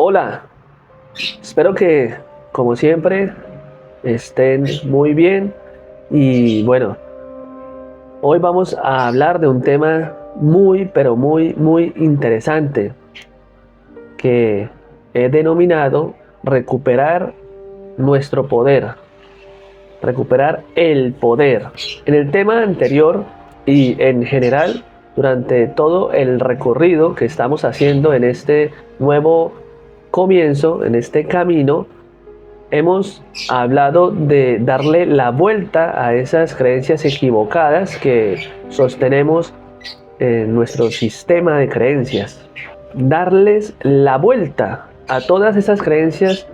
Hola, espero que como siempre estén muy bien y bueno, hoy vamos a hablar de un tema muy pero muy interesante que he denominado recuperar nuestro poder, recuperar el poder. En el tema anterior y en general, durante todo el recorrido que estamos haciendo en este nuevo comienzo, en este camino, hemos hablado de darle la vuelta a esas creencias equivocadas que sostenemos en nuestro sistema de creencias. Darles la vuelta a todas esas creencias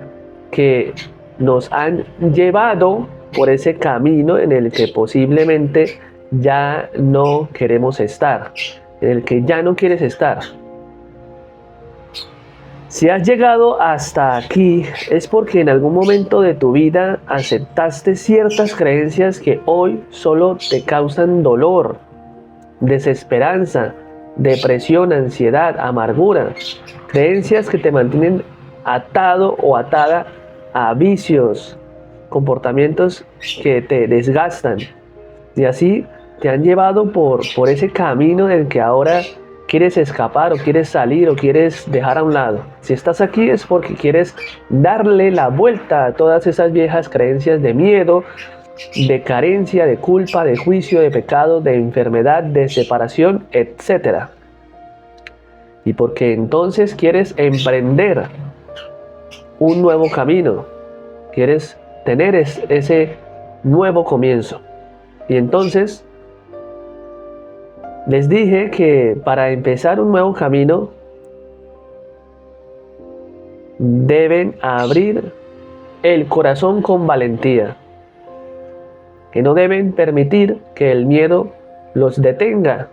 que nos han llevado por ese camino en el que posiblemente ya no queremos estar, en el que ya no quieres estar. Si has llegado hasta aquí es porque en algún momento de tu vida aceptaste ciertas creencias que hoy solo te causan dolor, desesperanza, depresión, ansiedad, amargura. Creencias que te mantienen atado o atada a vicios, comportamientos que te desgastan. Y así te han llevado por ese camino en el que ahora quieres escapar o quieres salir o quieres dejar a un lado. Si estás aquí es porque quieres darle la vuelta a todas esas viejas creencias de miedo, de carencia, de culpa, de juicio, de pecado, de enfermedad, de separación, etcétera. Y porque entonces quieres emprender un nuevo camino, quieres tener ese nuevo comienzo. Y entonces les dije que para empezar un nuevo camino deben abrir el corazón con valentía, que no deben permitir que el miedo los detenga,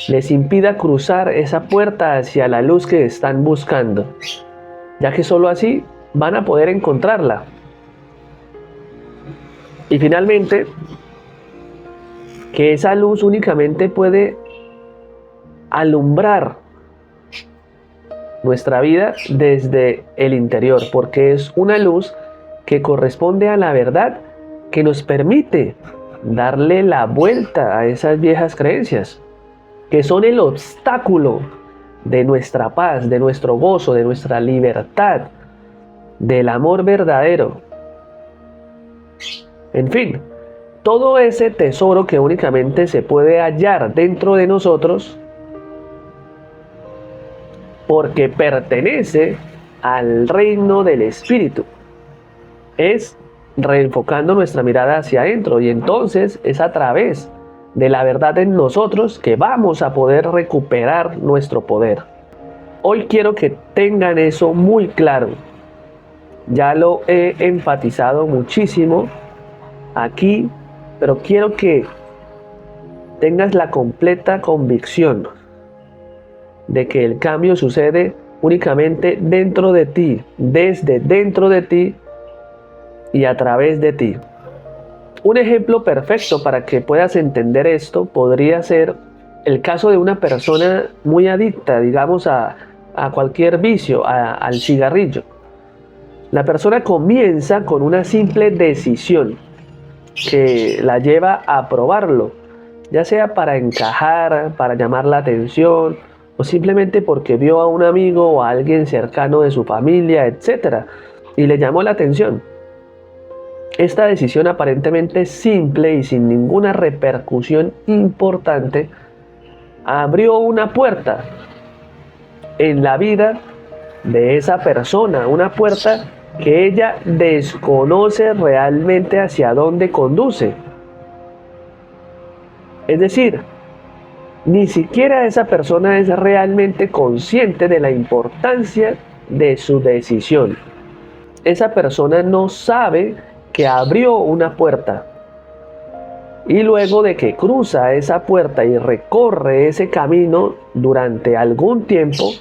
les impida cruzar esa puerta hacia la luz que están buscando, ya que solo así van a poder encontrarla. Y finalmente, que esa luz únicamente puede alumbrar nuestra vida desde el interior, porque es una luz que corresponde a la verdad que nos permite darle la vuelta a esas viejas creencias, que son el obstáculo de nuestra paz, de nuestro gozo, de nuestra libertad, del amor verdadero. En fin, todo ese tesoro que únicamente se puede hallar dentro de nosotros porque pertenece al reino del Espíritu. Es reenfocando nuestra mirada hacia adentro y entonces es a través de la verdad en nosotros que vamos a poder recuperar nuestro poder. Hoy quiero que tengan eso muy claro. Ya lo he enfatizado muchísimo aquí, pero quiero que tengas la completa convicción de que el cambio sucede únicamente dentro de ti, desde dentro de ti y a través de ti. Un ejemplo perfecto para que puedas entender esto podría ser el caso de una persona muy adicta, digamos, a cualquier vicio, al cigarrillo. La persona comienza con una simple decisión que la lleva a probarlo, ya sea para encajar, para llamar la atención, o simplemente porque vio a un amigo o a alguien cercano de su familia, etc., y le llamó la atención. Esta decisión aparentemente simple y sin ninguna repercusión importante abrió una puerta en la vida de esa persona, una puerta que ella desconoce realmente hacia dónde conduce. Es decir, ni siquiera esa persona es realmente consciente de la importancia de su decisión. Esa persona no sabe que abrió una puerta. Y luego de que cruza esa puerta y recorre ese camino durante algún tiempo,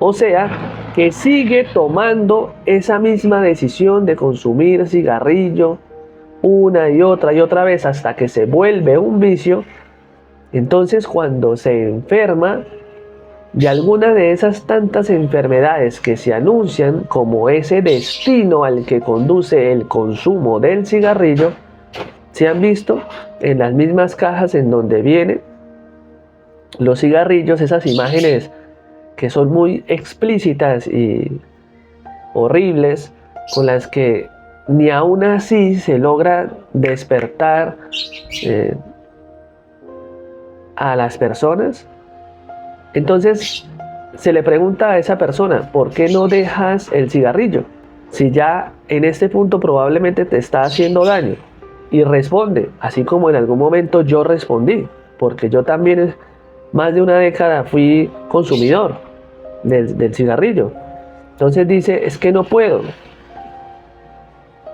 o sea, que sigue tomando esa misma decisión de consumir cigarrillo una y otra vez hasta que se vuelve un vicio, entonces cuando se enferma de alguna de esas tantas enfermedades que se anuncian como ese destino al que conduce el consumo del cigarrillo, se han visto en las mismas cajas en donde vienen los cigarrillos, esas imágenes que son muy explícitas y horribles, con las que ni aún así se logra despertar a las personas. Entonces se le pregunta a esa persona, ¿por qué no dejas el cigarrillo? Si ya en este punto probablemente te está haciendo daño. Y responde, así como en algún momento yo respondí, porque yo también más de una década fui consumidor del cigarrillo. Entonces dice, es que no puedo.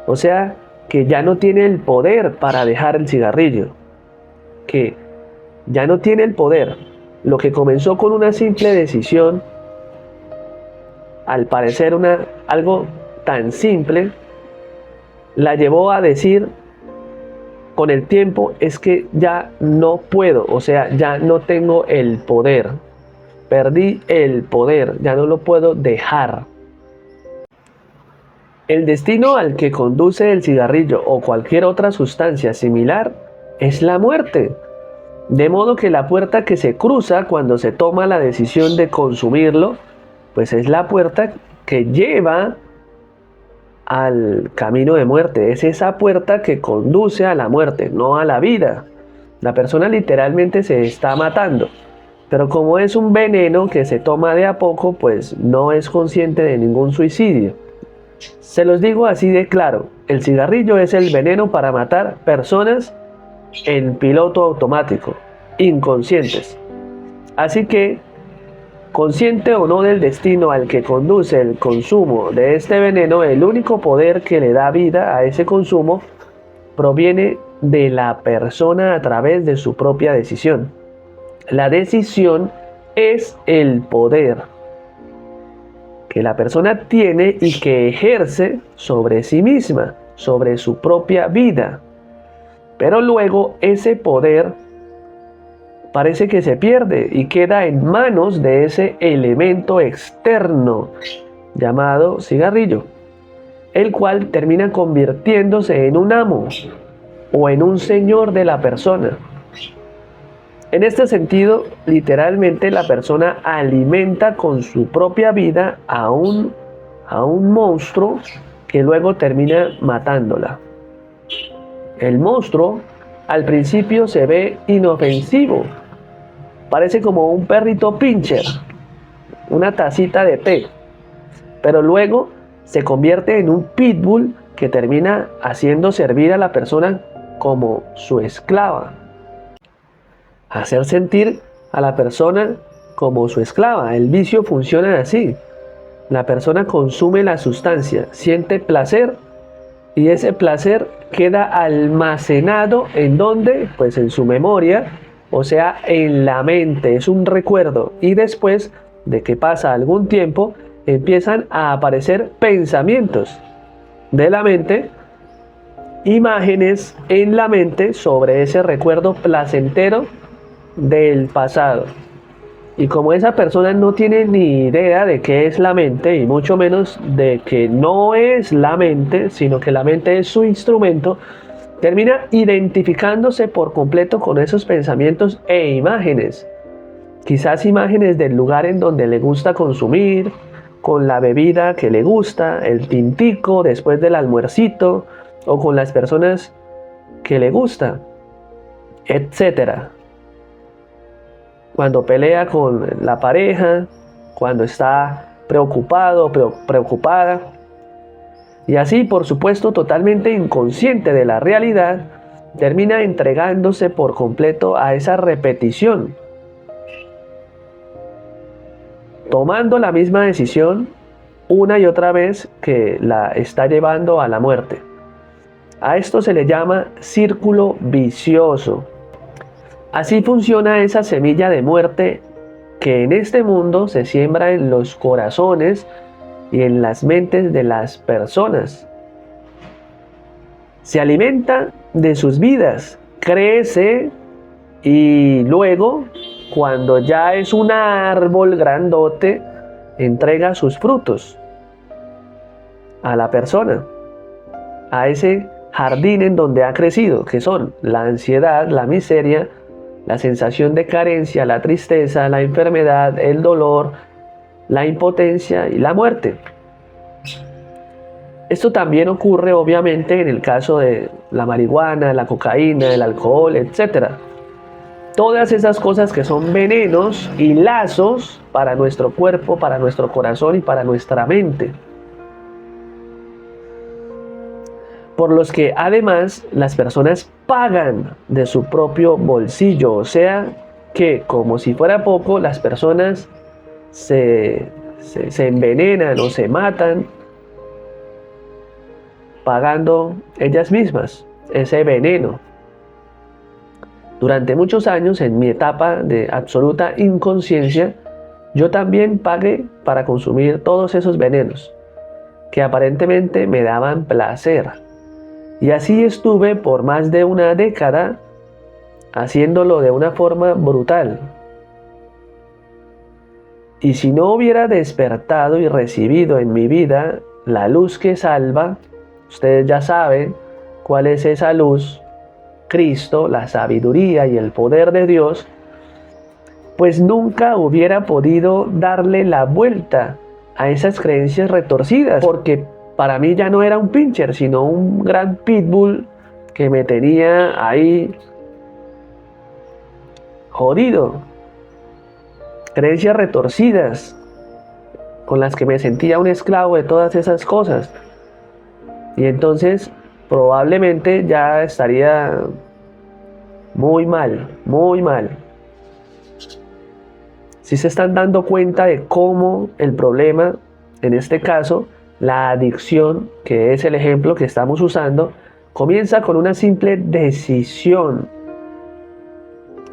O sea, que ya no tiene el poder para dejar el cigarrillo. Que ya no tiene el poder. Lo que comenzó con una simple decisión, al parecer algo tan simple, la llevó a decir con el tiempo, es que ya no puedo, o sea, ya no tengo el poder. Perdí el poder, ya no lo puedo dejar. El destino al que conduce el cigarrillo o cualquier otra sustancia similar es la muerte. De modo que la puerta que se cruza cuando se toma la decisión de consumirlo, pues es la puerta que lleva al camino de muerte. Es esa puerta que conduce a la muerte, no a la vida. La persona literalmente se está matando. Pero como es un veneno que se toma de a poco, pues no es consciente de ningún suicidio. Se los digo así de claro, el cigarrillo es el veneno para matar personas en piloto automático, inconscientes. Así que, consciente o no del destino al que conduce el consumo de este veneno, el único poder que le da vida a ese consumo proviene de la persona a través de su propia decisión. La decisión es el poder que la persona tiene y que ejerce sobre sí misma, sobre su propia vida. Pero luego ese poder parece que se pierde y queda en manos de ese elemento externo llamado cigarrillo, el cual termina convirtiéndose en un amo o en un señor de la persona. En este sentido, literalmente la persona alimenta con su propia vida a un monstruo que luego termina matándola. El monstruo al principio se ve inofensivo, parece como un perrito pincher, una tacita de té, pero luego se convierte en un pitbull que termina haciendo servir a la persona como su esclava. Hacer sentir a la persona como su esclava. El vicio funciona así. La persona consume la sustancia, siente placer y ese placer queda almacenado ¿en dónde? Pues en su memoria, o sea, en la mente. Es un recuerdo y después de que pasa algún tiempo empiezan a aparecer pensamientos de la mente, imágenes en la mente sobre ese recuerdo placentero del pasado. Y como esa persona no tiene ni idea de qué es la mente y mucho menos de que no es la mente, sino que la mente es su instrumento, termina identificándose por completo con esos pensamientos e imágenes. Quizás imágenes del lugar en donde le gusta consumir, con la bebida que le gusta, el tintico después del almuercito o con las personas que le gusta, etcétera. Cuando pelea con la pareja, cuando está preocupado, preocupada. Y así, por supuesto, totalmente inconsciente de la realidad, termina entregándose por completo a esa repetición, tomando la misma decisión una y otra vez que la está llevando a la muerte. A esto se le llama círculo vicioso. Así funciona esa semilla de muerte que en este mundo se siembra en los corazones y en las mentes de las personas. Se alimenta de sus vidas, crece y luego cuando ya es un árbol grandote, entrega sus frutos a la persona, a ese jardín en donde ha crecido, que son la ansiedad, la miseria, la sensación de carencia, la tristeza, la enfermedad, el dolor, la impotencia y la muerte. Esto también ocurre obviamente en el caso de la marihuana, la cocaína, el alcohol, etc. Todas esas cosas que son venenos y lazos para nuestro cuerpo, para nuestro corazón y para nuestra mente. Por los que además las personas pagan de su propio bolsillo. O sea que, como si fuera poco, las personas se envenenan o se matan pagando ellas mismas ese veneno. Durante muchos años, en mi etapa de absoluta inconsciencia, yo también pagué para consumir todos esos venenos que aparentemente me daban placer. Y así estuve por más de una década haciéndolo de una forma brutal. Y si no hubiera despertado y recibido en mi vida la luz que salva, ustedes ya saben cuál es esa luz, Cristo, la sabiduría y el poder de Dios, pues nunca hubiera podido darle la vuelta a esas creencias retorcidas, porque para mí ya no era un pincher, sino un gran pitbull que me tenía ahí jodido. Creencias retorcidas con las que me sentía un esclavo de todas esas cosas. Y entonces probablemente ya estaría muy mal, muy mal. Si se están dando cuenta de cómo el problema, en este caso, la adicción, que es el ejemplo que estamos usando, comienza con una simple decisión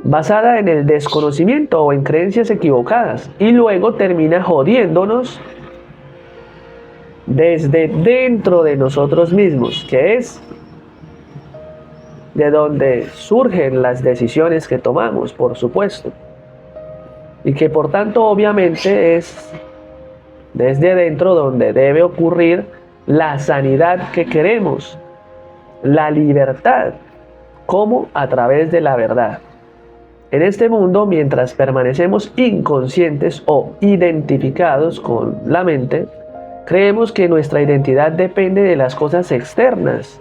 basada en el desconocimiento o en creencias equivocadas, y luego termina jodiéndonos desde dentro de nosotros mismos, que es de donde surgen las decisiones que tomamos, por supuesto, y que por tanto obviamente es desde dentro donde debe ocurrir la sanidad que queremos, la libertad, como a través de la verdad. En este mundo, mientras permanecemos inconscientes o identificados con la mente, creemos que nuestra identidad depende de las cosas externas,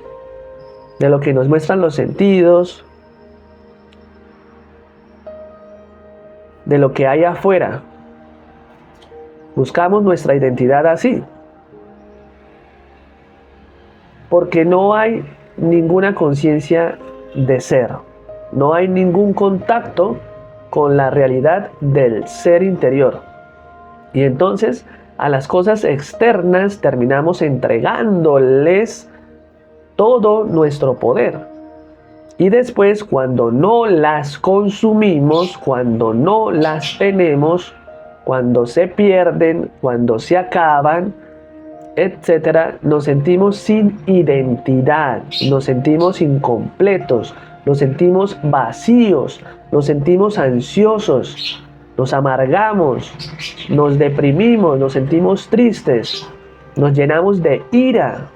de lo que nos muestran los sentidos, de lo que hay afuera. Buscamos nuestra identidad así, porque no hay ninguna conciencia de ser, no hay ningún contacto con la realidad del ser interior. Y entonces a las cosas externas terminamos entregándoles todo nuestro poder. Y después, cuando no las consumimos, cuando no las tenemos, cuando se pierden, cuando se acaban, etcétera, nos sentimos sin identidad, nos sentimos incompletos, nos sentimos vacíos, nos sentimos ansiosos, nos amargamos, nos deprimimos, nos sentimos tristes, nos llenamos de ira,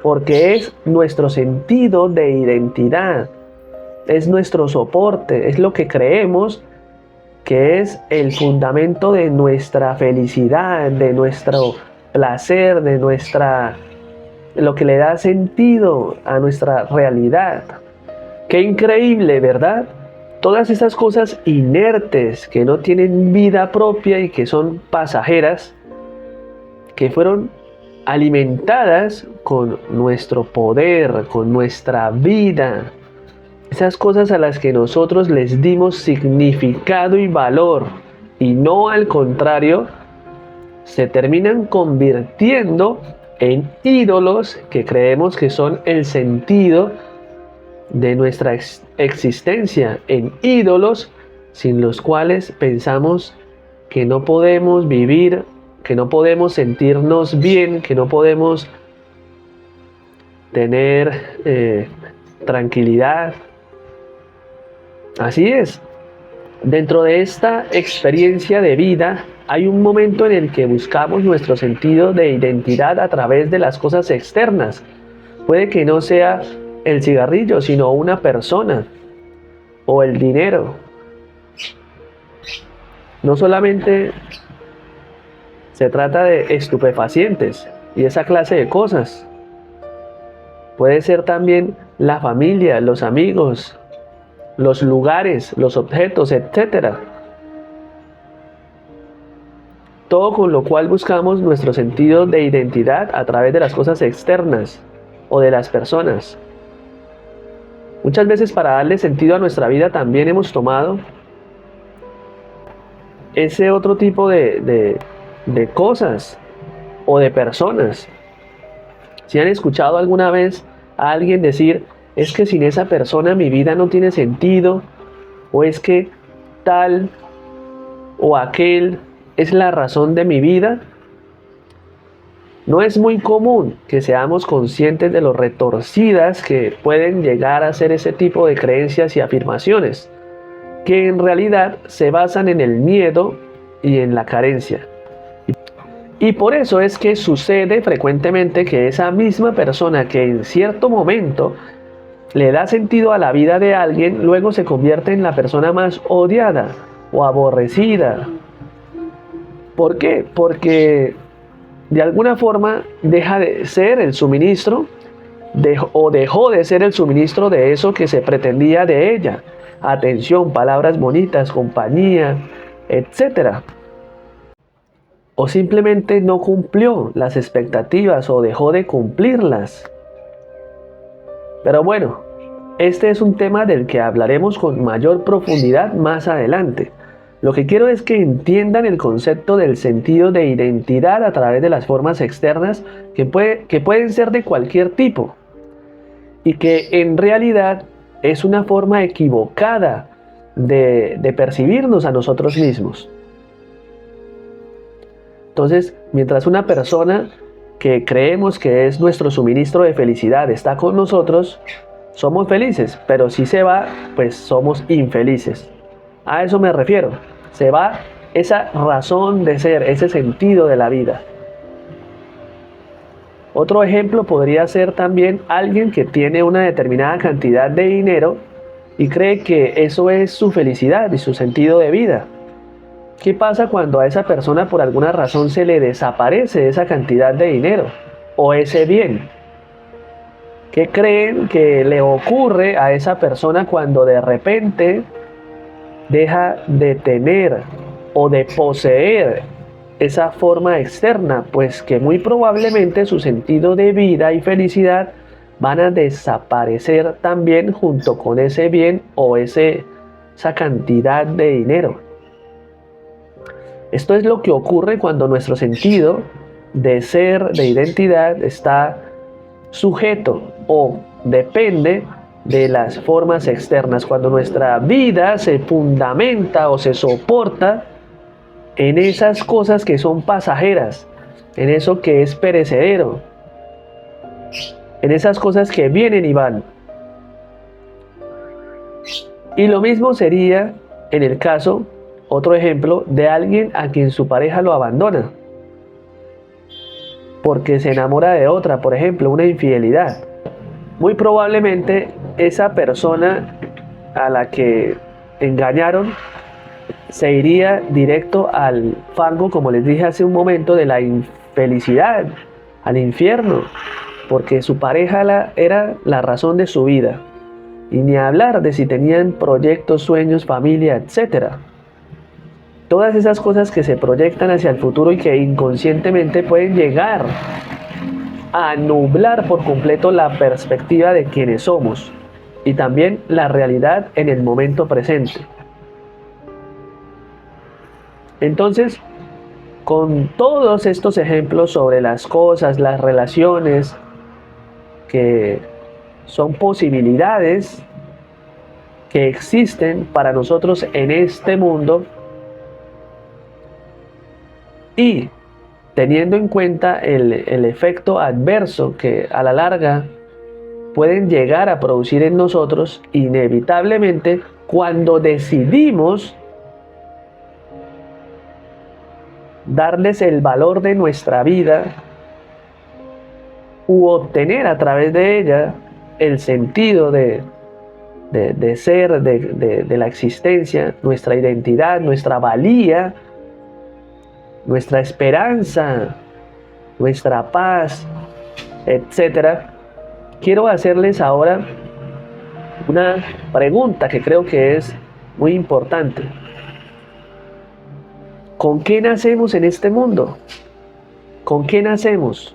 porque es nuestro sentido de identidad, es nuestro soporte, es lo que creemos que es el fundamento de nuestra felicidad, de nuestro placer, de lo que le da sentido a nuestra realidad. Qué increíble, ¿verdad? Todas esas cosas inertes que no tienen vida propia y que son pasajeras, que fueron alimentadas con nuestro poder, con nuestra vida. Esas cosas a las que nosotros les dimos significado y valor, y no al contrario, se terminan convirtiendo en ídolos que creemos que son el sentido de nuestra existencia, en ídolos sin los cuales pensamos que no podemos vivir, que no podemos sentirnos bien, que no podemos tener tranquilidad. Así es. Dentro de esta experiencia de vida hay un momento en el que buscamos nuestro sentido de identidad a través de las cosas externas. Puede que no sea el cigarrillo, sino una persona o el dinero. No solamente se trata de estupefacientes y esa clase de cosas. Puede ser también la familia, los amigos, los lugares, los objetos, etc. Todo con lo cual buscamos nuestro sentido de identidad a través de las cosas externas o de las personas. Muchas veces para darle sentido a nuestra vida también hemos tomado ese otro tipo de cosas o de personas. Si han escuchado alguna vez a alguien decir, es que sin esa persona mi vida no tiene sentido, o es que tal o aquel es la razón de mi vida, no es muy común que seamos conscientes de lo retorcidas que pueden llegar a ser ese tipo de creencias y afirmaciones, que en realidad se basan en el miedo y en la carencia. Y por eso es que sucede frecuentemente que esa misma persona que en cierto momento le da sentido a la vida de alguien, luego se convierte en la persona más odiada o aborrecida. ¿Por qué? Porque de alguna forma deja de ser el suministro o dejó de ser el suministro de eso que se pretendía de ella. Atención, palabras bonitas, compañía, etc. O simplemente no cumplió las expectativas o dejó de cumplirlas. Pero bueno, este es un tema del que hablaremos con mayor profundidad más adelante. Lo que quiero es que entiendan el concepto del sentido de identidad a través de las formas externas que pueden ser de cualquier tipo y que en realidad es una forma equivocada de percibirnos a nosotros mismos. Entonces, mientras una persona que creemos que es nuestro suministro de felicidad está con nosotros, somos felices, pero si se va, pues somos infelices. A eso me refiero. Se va esa razón de ser, ese sentido de la vida. Otro ejemplo podría ser también alguien que tiene una determinada cantidad de dinero y cree que eso es su felicidad y su sentido de vida. ¿Qué pasa cuando a esa persona por alguna razón se le desaparece esa cantidad de dinero o ese bien? ¿Qué creen que le ocurre a esa persona cuando de repente deja de tener o de poseer esa forma externa? Pues que muy probablemente su sentido de vida y felicidad van a desaparecer también junto con ese bien o esa cantidad de dinero. Esto es lo que ocurre cuando nuestro sentido de ser, de identidad, está sujeto o depende de las formas externas, cuando nuestra vida se fundamenta o se soporta en esas cosas que son pasajeras, en eso que es perecedero, en esas cosas que vienen y van. Y lo mismo sería en el caso, otro ejemplo, de alguien a quien su pareja lo abandona porque se enamora de otra, por ejemplo, una infidelidad. Muy probablemente esa persona a la que engañaron se iría directo al fango, como les dije hace un momento, de la infelicidad, al infierno, porque su pareja era la razón de su vida. Y ni hablar de si tenían proyectos, sueños, familia, etc. Todas esas cosas que se proyectan hacia el futuro y que inconscientemente pueden llegar a nublar por completo la perspectiva de quienes somos y también la realidad en el momento presente. Entonces, con todos estos ejemplos sobre las cosas, las relaciones, que son posibilidades que existen para nosotros en este mundo, y teniendo en cuenta el efecto adverso que a la larga pueden llegar a producir en nosotros, inevitablemente cuando decidimos darles el valor de nuestra vida u obtener a través de ella el sentido de ser, de la existencia, nuestra identidad, nuestra valía, nuestra esperanza, nuestra paz, etcétera. Quiero hacerles ahora una pregunta que creo que es muy importante. ¿Con qué nacemos en este mundo? ¿Con qué nacemos?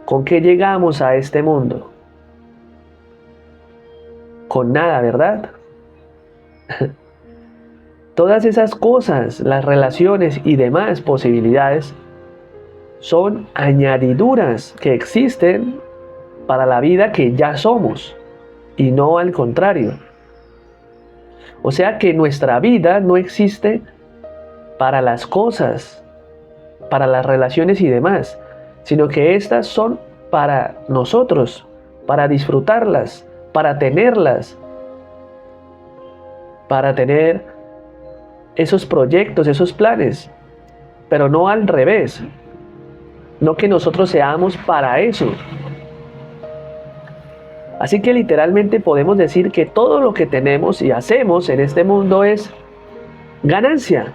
¿Con qué llegamos a este mundo? Con nada, ¿verdad? Todas esas cosas, las relaciones y demás posibilidades son añadiduras que existen para la vida que ya somos y no al contrario. O sea que nuestra vida no existe para las cosas, para las relaciones y demás, sino que estas son para nosotros, para disfrutarlas, para tenerlas, para tener esos proyectos, esos planes, pero no al revés, no que nosotros seamos para eso. Así que literalmente podemos decir que todo lo que tenemos y hacemos en este mundo es ganancia,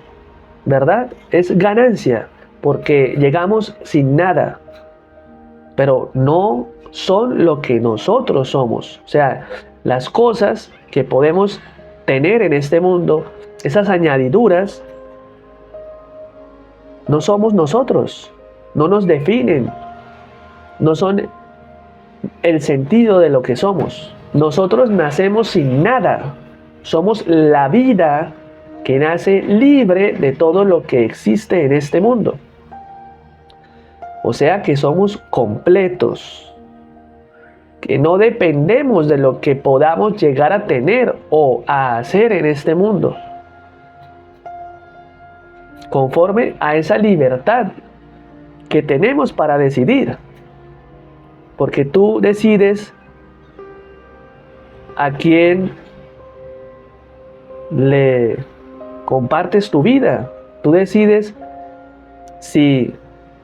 ¿verdad? Es ganancia, porque llegamos sin nada, pero no son lo que nosotros somos. O sea, las cosas que podemos tener en este mundo, esas añadiduras, no somos nosotros, no nos definen, no son el sentido de lo que somos. Nosotros nacemos sin nada, somos la vida que nace libre de todo lo que existe en este mundo. O sea que somos completos, que no dependemos de lo que podamos llegar a tener o a hacer en este mundo, conforme a esa libertad que tenemos para decidir. Porque tú decides a quién le compartes tu vida. Tú decides si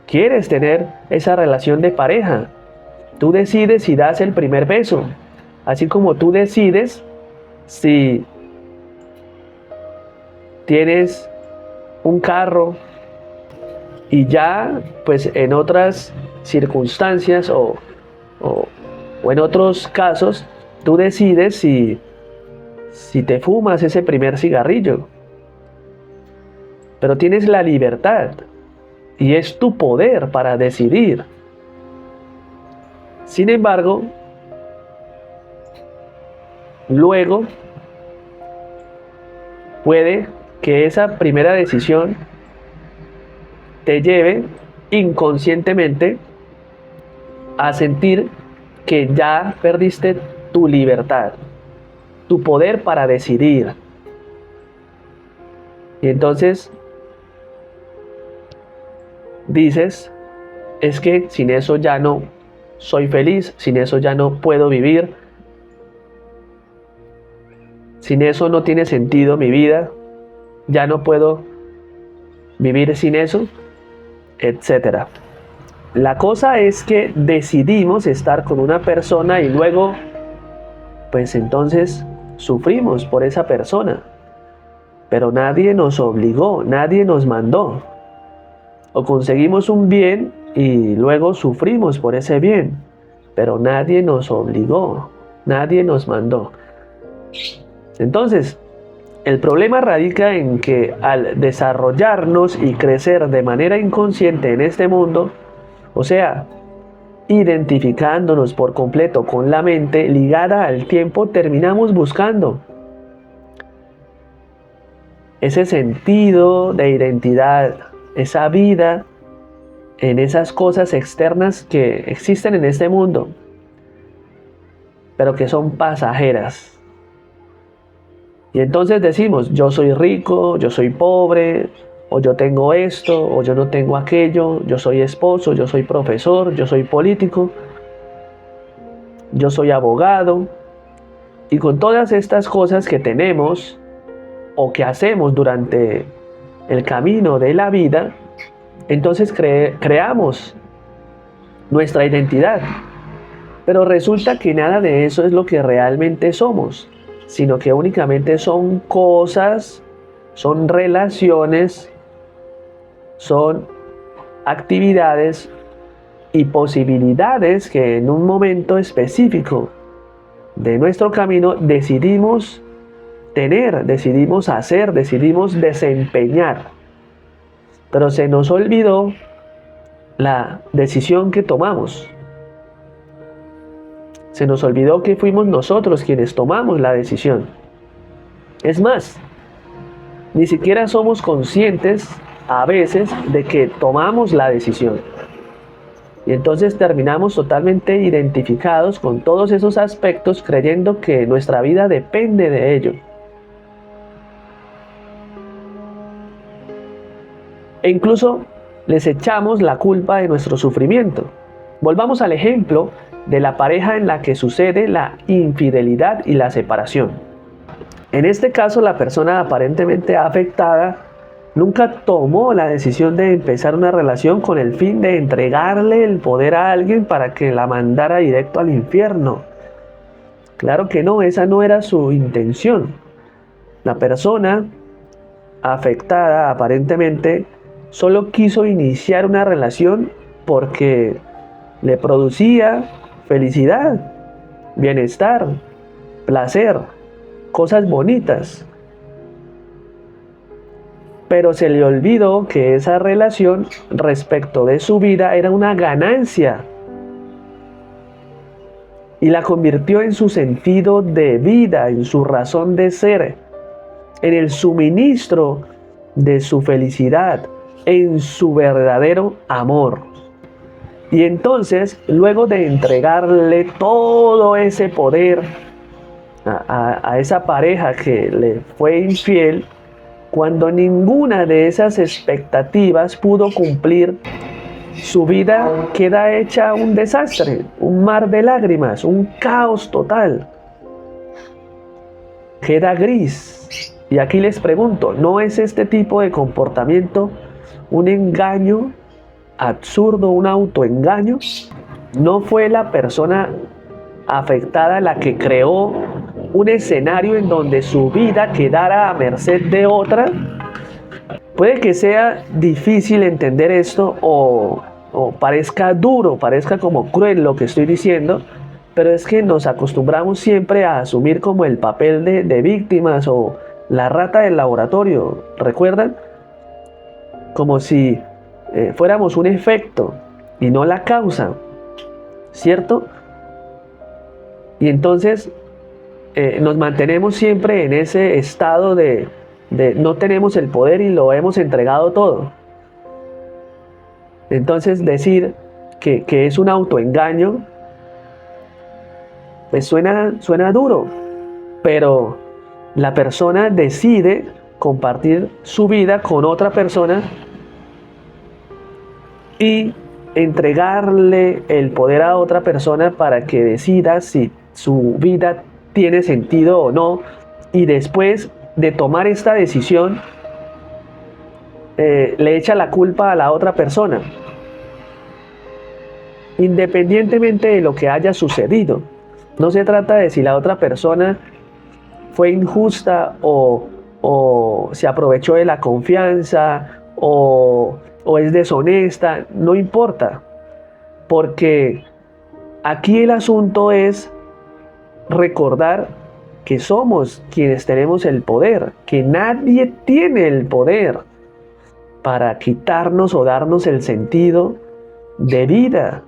quieres tener esa relación de pareja. Tú decides si das el primer beso. Así como tú decides si tienes un carro y ya pues en otras circunstancias o en otros casos tú decides si te fumas ese primer cigarrillo. Pero tienes la libertad y es tu poder para decidir. Sin embargo, luego puede que esa primera decisión te lleve inconscientemente a sentir que ya perdiste tu libertad, tu poder para decidir. Y entonces dices, es que sin eso ya no soy feliz, sin eso ya no puedo vivir, sin eso no tiene sentido mi vida, ya no puedo vivir sin eso, etcétera. La cosa es que decidimos estar con una persona y luego, pues entonces sufrimos por esa persona. Pero nadie nos obligó, nadie nos mandó. O conseguimos un bien y luego sufrimos por ese bien. Pero nadie nos obligó, nadie nos mandó. Entonces, el problema radica en que al desarrollarnos y crecer de manera inconsciente en este mundo, o sea, identificándonos por completo con la mente ligada al tiempo, terminamos buscando ese sentido de identidad, esa vida en esas cosas externas que existen en este mundo, pero que son pasajeras. Y entonces decimos, yo soy rico, yo soy pobre, o yo tengo esto, o yo no tengo aquello, yo soy esposo, yo soy profesor, yo soy político, yo soy abogado. Y con todas estas cosas que tenemos o que hacemos durante el camino de la vida, Entonces creamos nuestra identidad. Pero resulta que nada de eso es lo que realmente somos, sino que únicamente son cosas, son relaciones, son actividades y posibilidades que en un momento específico de nuestro camino decidimos tener, decidimos hacer, decidimos desempeñar. Pero se nos olvidó la decisión que tomamos. Se nos olvidó que fuimos nosotros quienes tomamos la decisión. Es más, ni siquiera somos conscientes a veces de que tomamos la decisión. Y entonces terminamos totalmente identificados con todos esos aspectos, creyendo que nuestra vida depende de ello. E incluso les echamos la culpa de nuestro sufrimiento. Volvamos al ejemplo de la pareja en la que sucede la infidelidad y la separación. En este caso, la persona aparentemente afectada nunca tomó la decisión de empezar una relación con el fin de entregarle el poder a alguien para que la mandara directo al infierno. Claro que no, esa no era su intención. La persona afectada aparentemente solo quiso iniciar una relación porque le producía felicidad, bienestar, placer, cosas bonitas. Pero se le olvidó que esa relación respecto de su vida era una ganancia y la convirtió en su sentido de vida, en su razón de ser, en el suministro de su felicidad, en su verdadero amor. Y entonces, luego de entregarle todo ese poder a esa pareja que le fue infiel, cuando ninguna de esas expectativas pudo cumplir, su vida queda hecha un desastre, un mar de lágrimas, un caos total. Queda gris. Y aquí les pregunto, ¿no es este tipo de comportamiento un engaño absurdo, un autoengaño? ¿No fue la persona afectada la que creó un escenario en donde su vida quedara a merced de otra? Puede que sea difícil entender esto o parezca duro, parezca como cruel lo que estoy diciendo, pero es que nos acostumbramos siempre a asumir como el papel de víctimas o la rata del laboratorio, ¿recuerdan? Como si fuéramos un efecto y no la causa, ¿cierto? Y entonces nos mantenemos siempre en ese estado de no tenemos el poder y lo hemos entregado todo. Entonces decir que es un autoengaño, pues suena duro, pero la persona decide compartir su vida con otra persona y entregarle el poder a otra persona para que decida si su vida tiene sentido o no, y después de tomar esta decisión le echa la culpa a la otra persona, independientemente de lo que haya sucedido. No se trata de si la otra persona fue injusta o se aprovechó de la confianza o es deshonesta, no importa, porque aquí el asunto es recordar que somos quienes tenemos el poder, que nadie tiene el poder para quitarnos o darnos el sentido de vida,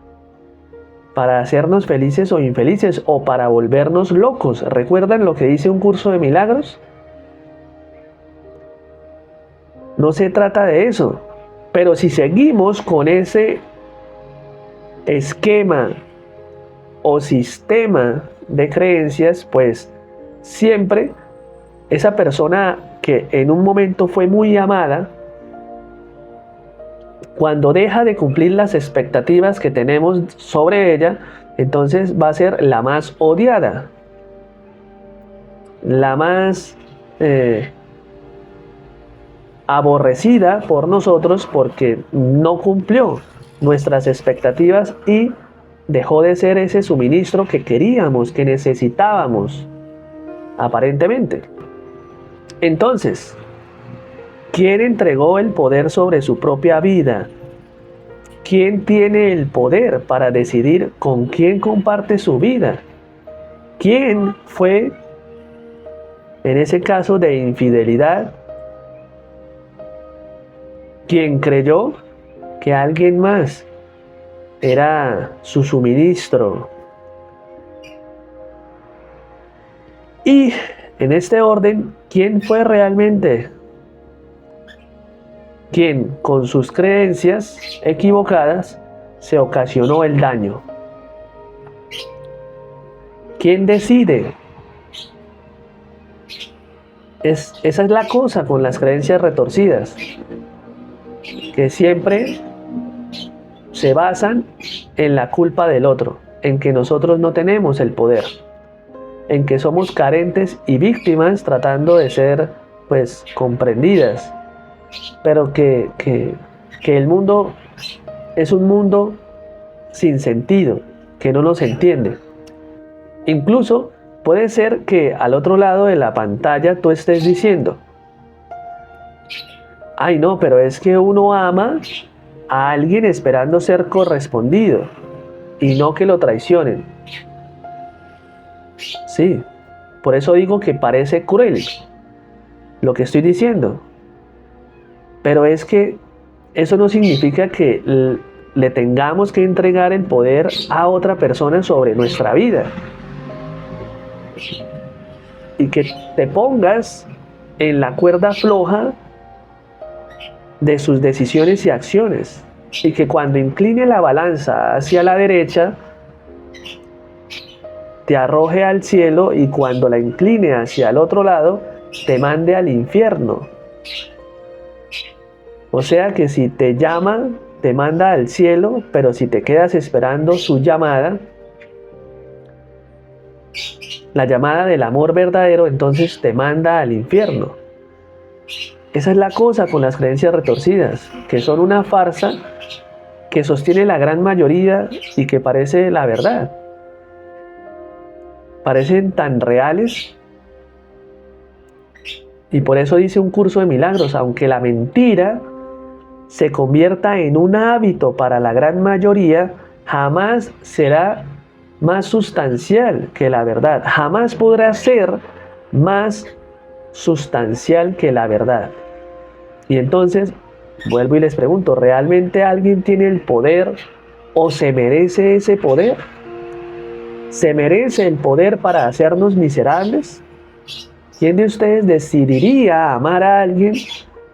para hacernos felices o infelices o para volvernos locos. ¿Recuerdan lo que dice un curso de milagros? No se trata de eso, pero si seguimos con ese esquema o sistema de creencias, pues siempre esa persona que en un momento fue muy amada, cuando deja de cumplir las expectativas que tenemos sobre ella, entonces va a ser la más odiada, la más aborrecida por nosotros porque no cumplió nuestras expectativas y dejó de ser ese suministro que queríamos, que necesitábamos, aparentemente. Entonces, ¿quién entregó el poder sobre su propia vida? ¿Quién tiene el poder para decidir con quién comparte su vida? ¿Quién fue, en ese caso de infidelidad, quien creyó que alguien más era su suministro? Y en este orden, ¿quién fue realmente quien con sus creencias equivocadas se ocasionó el daño? ¿Quién decide? Esa es la cosa con las creencias retorcidas, que siempre se basan en la culpa del otro, en que nosotros no tenemos el poder, en que somos carentes y víctimas tratando de ser, pues, comprendidas, pero que el mundo es un mundo sin sentido, que no nos entiende. Incluso puede ser que al otro lado de la pantalla tú estés diciendo: ay no, pero es que uno ama a alguien esperando ser correspondido y no que lo traicionen. Sí, por eso digo que parece cruel lo que estoy diciendo. Pero es que eso no significa que le tengamos que entregar el poder a otra persona sobre nuestra vida. Y que te pongas en la cuerda floja de sus decisiones y acciones. Y que cuando incline la balanza hacia la derecha, te arroje al cielo, y cuando la incline hacia el otro lado, te mande al infierno. O sea que si te llama, te manda al cielo, pero si te quedas esperando su llamada, la llamada del amor verdadero, entonces te manda al infierno. Esa es la cosa con las creencias retorcidas, que son una farsa que sostiene la gran mayoría y que parece la verdad. Parecen tan reales, y por eso dice un curso de milagros: aunque la mentira se convierta en un hábito para la gran mayoría, jamás será más sustancial que la verdad. Jamás podrá ser más sustancial que la verdad. Y entonces, vuelvo y les pregunto: ¿realmente alguien tiene el poder o se merece ese poder? ¿Se merece el poder para hacernos miserables? ¿Quién de ustedes decidiría amar a alguien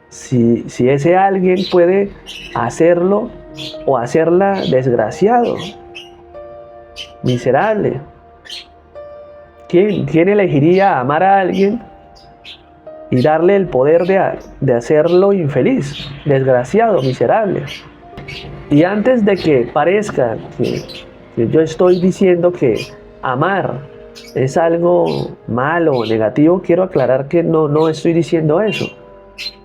si ese alguien puede hacerlo o hacerla desgraciado, miserable? ¿Quién elegiría amar a alguien y darle el poder de hacerlo infeliz, desgraciado, miserable? Y antes de que parezca que yo estoy diciendo que amar es algo malo o negativo, quiero aclarar que no estoy diciendo eso.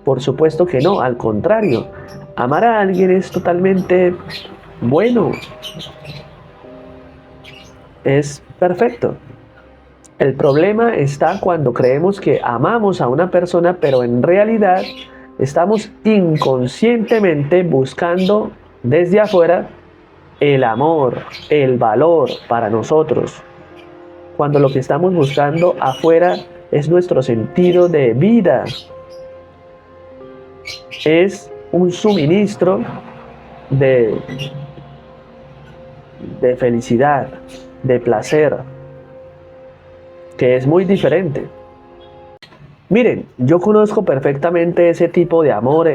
Por supuesto que no, al contrario. Amar a alguien es totalmente bueno. Es perfecto. El problema está cuando creemos que amamos a una persona, pero en realidad estamos inconscientemente buscando desde afuera el amor, el valor para nosotros, cuando lo que estamos buscando afuera es nuestro sentido de vida. Es un suministro de felicidad, de placer, que es muy diferente. Miren, yo conozco perfectamente ese tipo de amor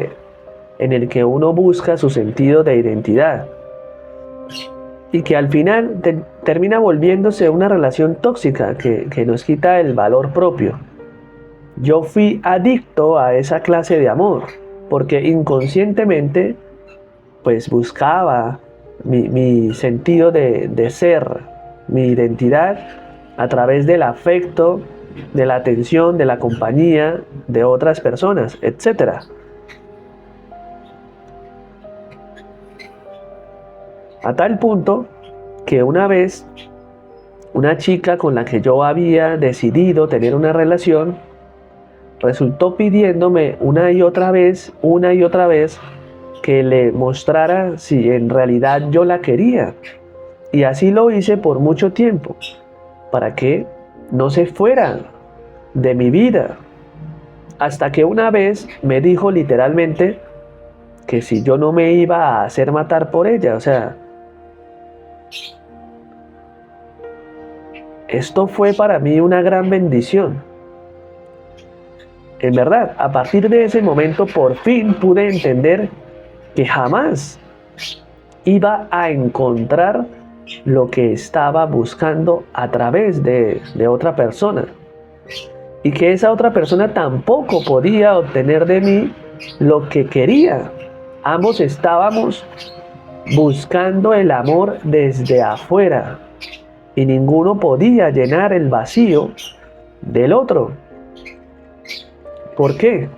en el que uno busca su sentido de identidad y que al final termina volviéndose una relación tóxica que nos quita el valor propio. Yo fui adicto a esa clase de amor porque inconscientemente pues buscaba mi sentido de ser, mi identidad a través del afecto, de la atención, de la compañía de otras personas, etc. A tal punto que una vez una chica con la que yo había decidido tener una relación resultó pidiéndome una y otra vez, que le mostrara si en realidad yo la quería. Y así lo hice por mucho tiempo, para que no se fuera de mi vida. Hasta que una vez me dijo literalmente que si yo no me iba a hacer matar por ella. O sea, esto fue para mí una gran bendición. En verdad, a partir de ese momento por fin pude entender que jamás iba a encontrar lo que estaba buscando a través de otra persona. Y que esa otra persona tampoco podía obtener de mí lo que quería. Ambos estábamos buscando el amor desde afuera y ninguno podía llenar el vacío del otro. ¿Por qué?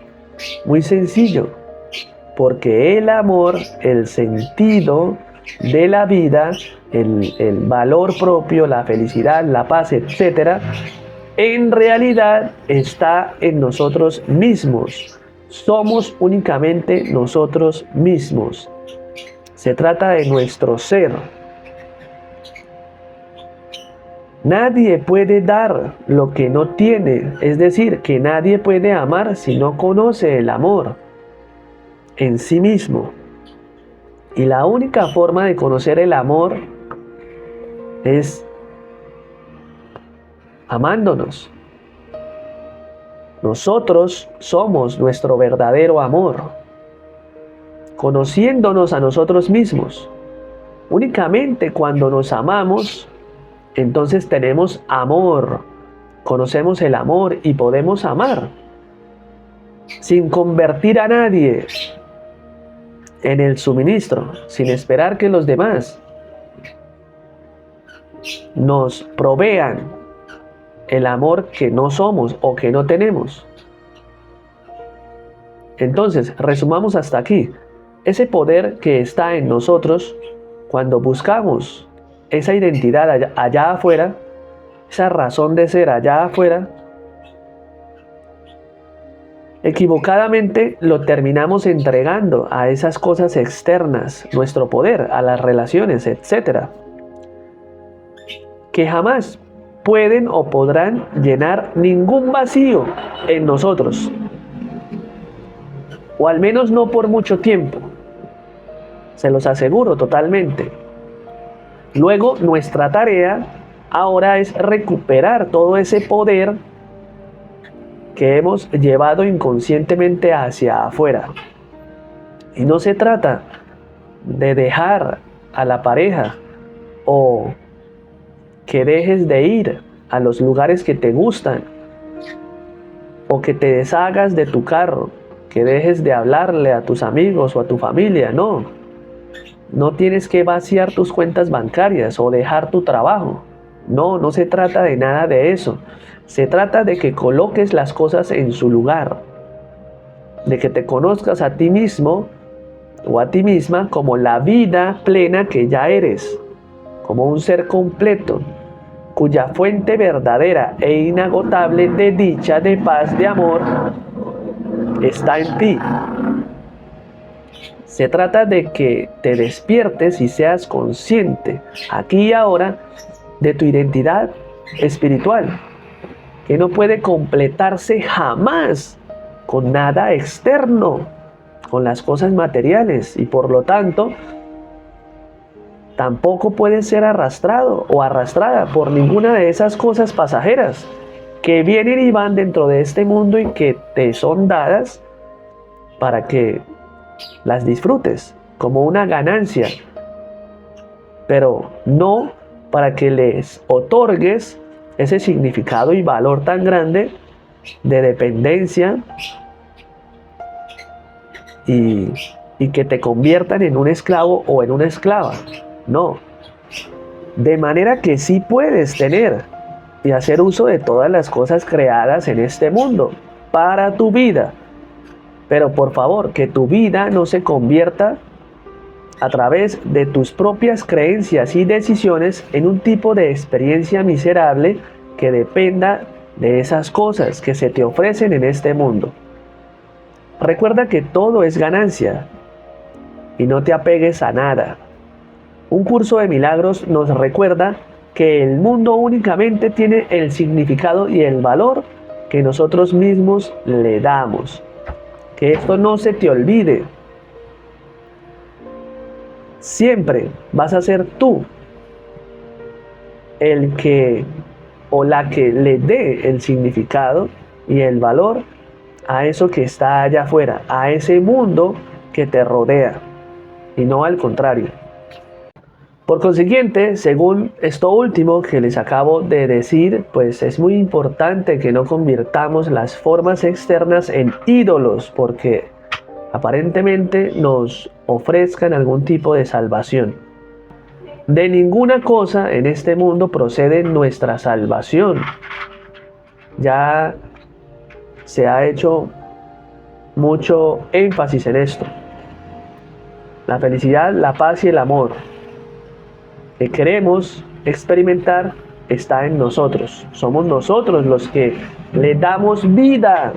Muy sencillo, porque el amor, el sentido de la vida, el valor propio, la felicidad, la paz, etc., en realidad está en nosotros mismos. Somos únicamente nosotros mismos. Se trata de nuestro ser. Nadie puede dar lo que no tiene, es decir, que nadie puede amar si no conoce el amor en sí mismo. Y la única forma de conocer el amor es amándonos. Nosotros somos nuestro verdadero amor, conociéndonos a nosotros mismos. Únicamente cuando nos amamos, entonces tenemos amor, conocemos el amor y podemos amar, sin convertir a nadie en el suministro, sin esperar que los demás nos provean el amor que no somos o que no tenemos. Entonces, resumamos hasta aquí. Ese poder que está en nosotros, cuando buscamos esa identidad allá afuera, esa razón de ser allá afuera, equivocadamente lo terminamos entregando a esas cosas externas, nuestro poder, a las relaciones, etc., que jamás pueden o podrán llenar ningún vacío en nosotros, o al menos no por mucho tiempo, se los aseguro totalmente. Luego, nuestra tarea ahora es recuperar todo ese poder que hemos llevado inconscientemente hacia afuera. Y no se trata de dejar a la pareja o que dejes de ir a los lugares que te gustan o que te deshagas de tu carro, que dejes de hablarle a tus amigos o a tu familia. No tienes que vaciar tus cuentas bancarias o dejar tu trabajo. No se trata de nada de eso. Se trata de que coloques las cosas en su lugar, de que te conozcas a ti mismo o a ti misma como la vida plena que ya eres, como un ser completo, cuya fuente verdadera e inagotable de dicha, de paz, de amor, está en ti. Se trata de que te despiertes y seas consciente, aquí y ahora, de tu identidad espiritual, que no puede completarse jamás con nada externo, con las cosas materiales, y por lo tanto, tampoco puede ser arrastrado o arrastrada por ninguna de esas cosas pasajeras que vienen y van dentro de este mundo y que te son dadas para que las disfrutes como una ganancia, pero no para que les otorgues ese significado y valor tan grande de dependencia y que te conviertan en un esclavo o en una esclava. No. De manera que sí puedes tener y hacer uso de todas las cosas creadas en este mundo para tu vida. Pero por favor, que tu vida no se convierta a través de tus propias creencias y decisiones en un tipo de experiencia miserable que dependa de esas cosas que se te ofrecen en este mundo. Recuerda que todo es ganancia y no te apegues a nada. Un curso de milagros nos recuerda que el mundo únicamente tiene el significado y el valor que nosotros mismos le damos. Que esto no se te olvide. Siempre vas a ser tú el que o la que le dé el significado y el valor a eso que está allá afuera, a ese mundo que te rodea, y no al contrario. Por consiguiente, según esto último que les acabo de decir, pues es muy importante que no convirtamos las formas externas en ídolos, porque aparentemente nos ofrezcan algún tipo de salvación. De ninguna cosa en este mundo procede nuestra salvación. Ya se ha hecho mucho énfasis en esto. La felicidad, la paz y el amor que queremos experimentar está en nosotros. Somos nosotros los que le damos vida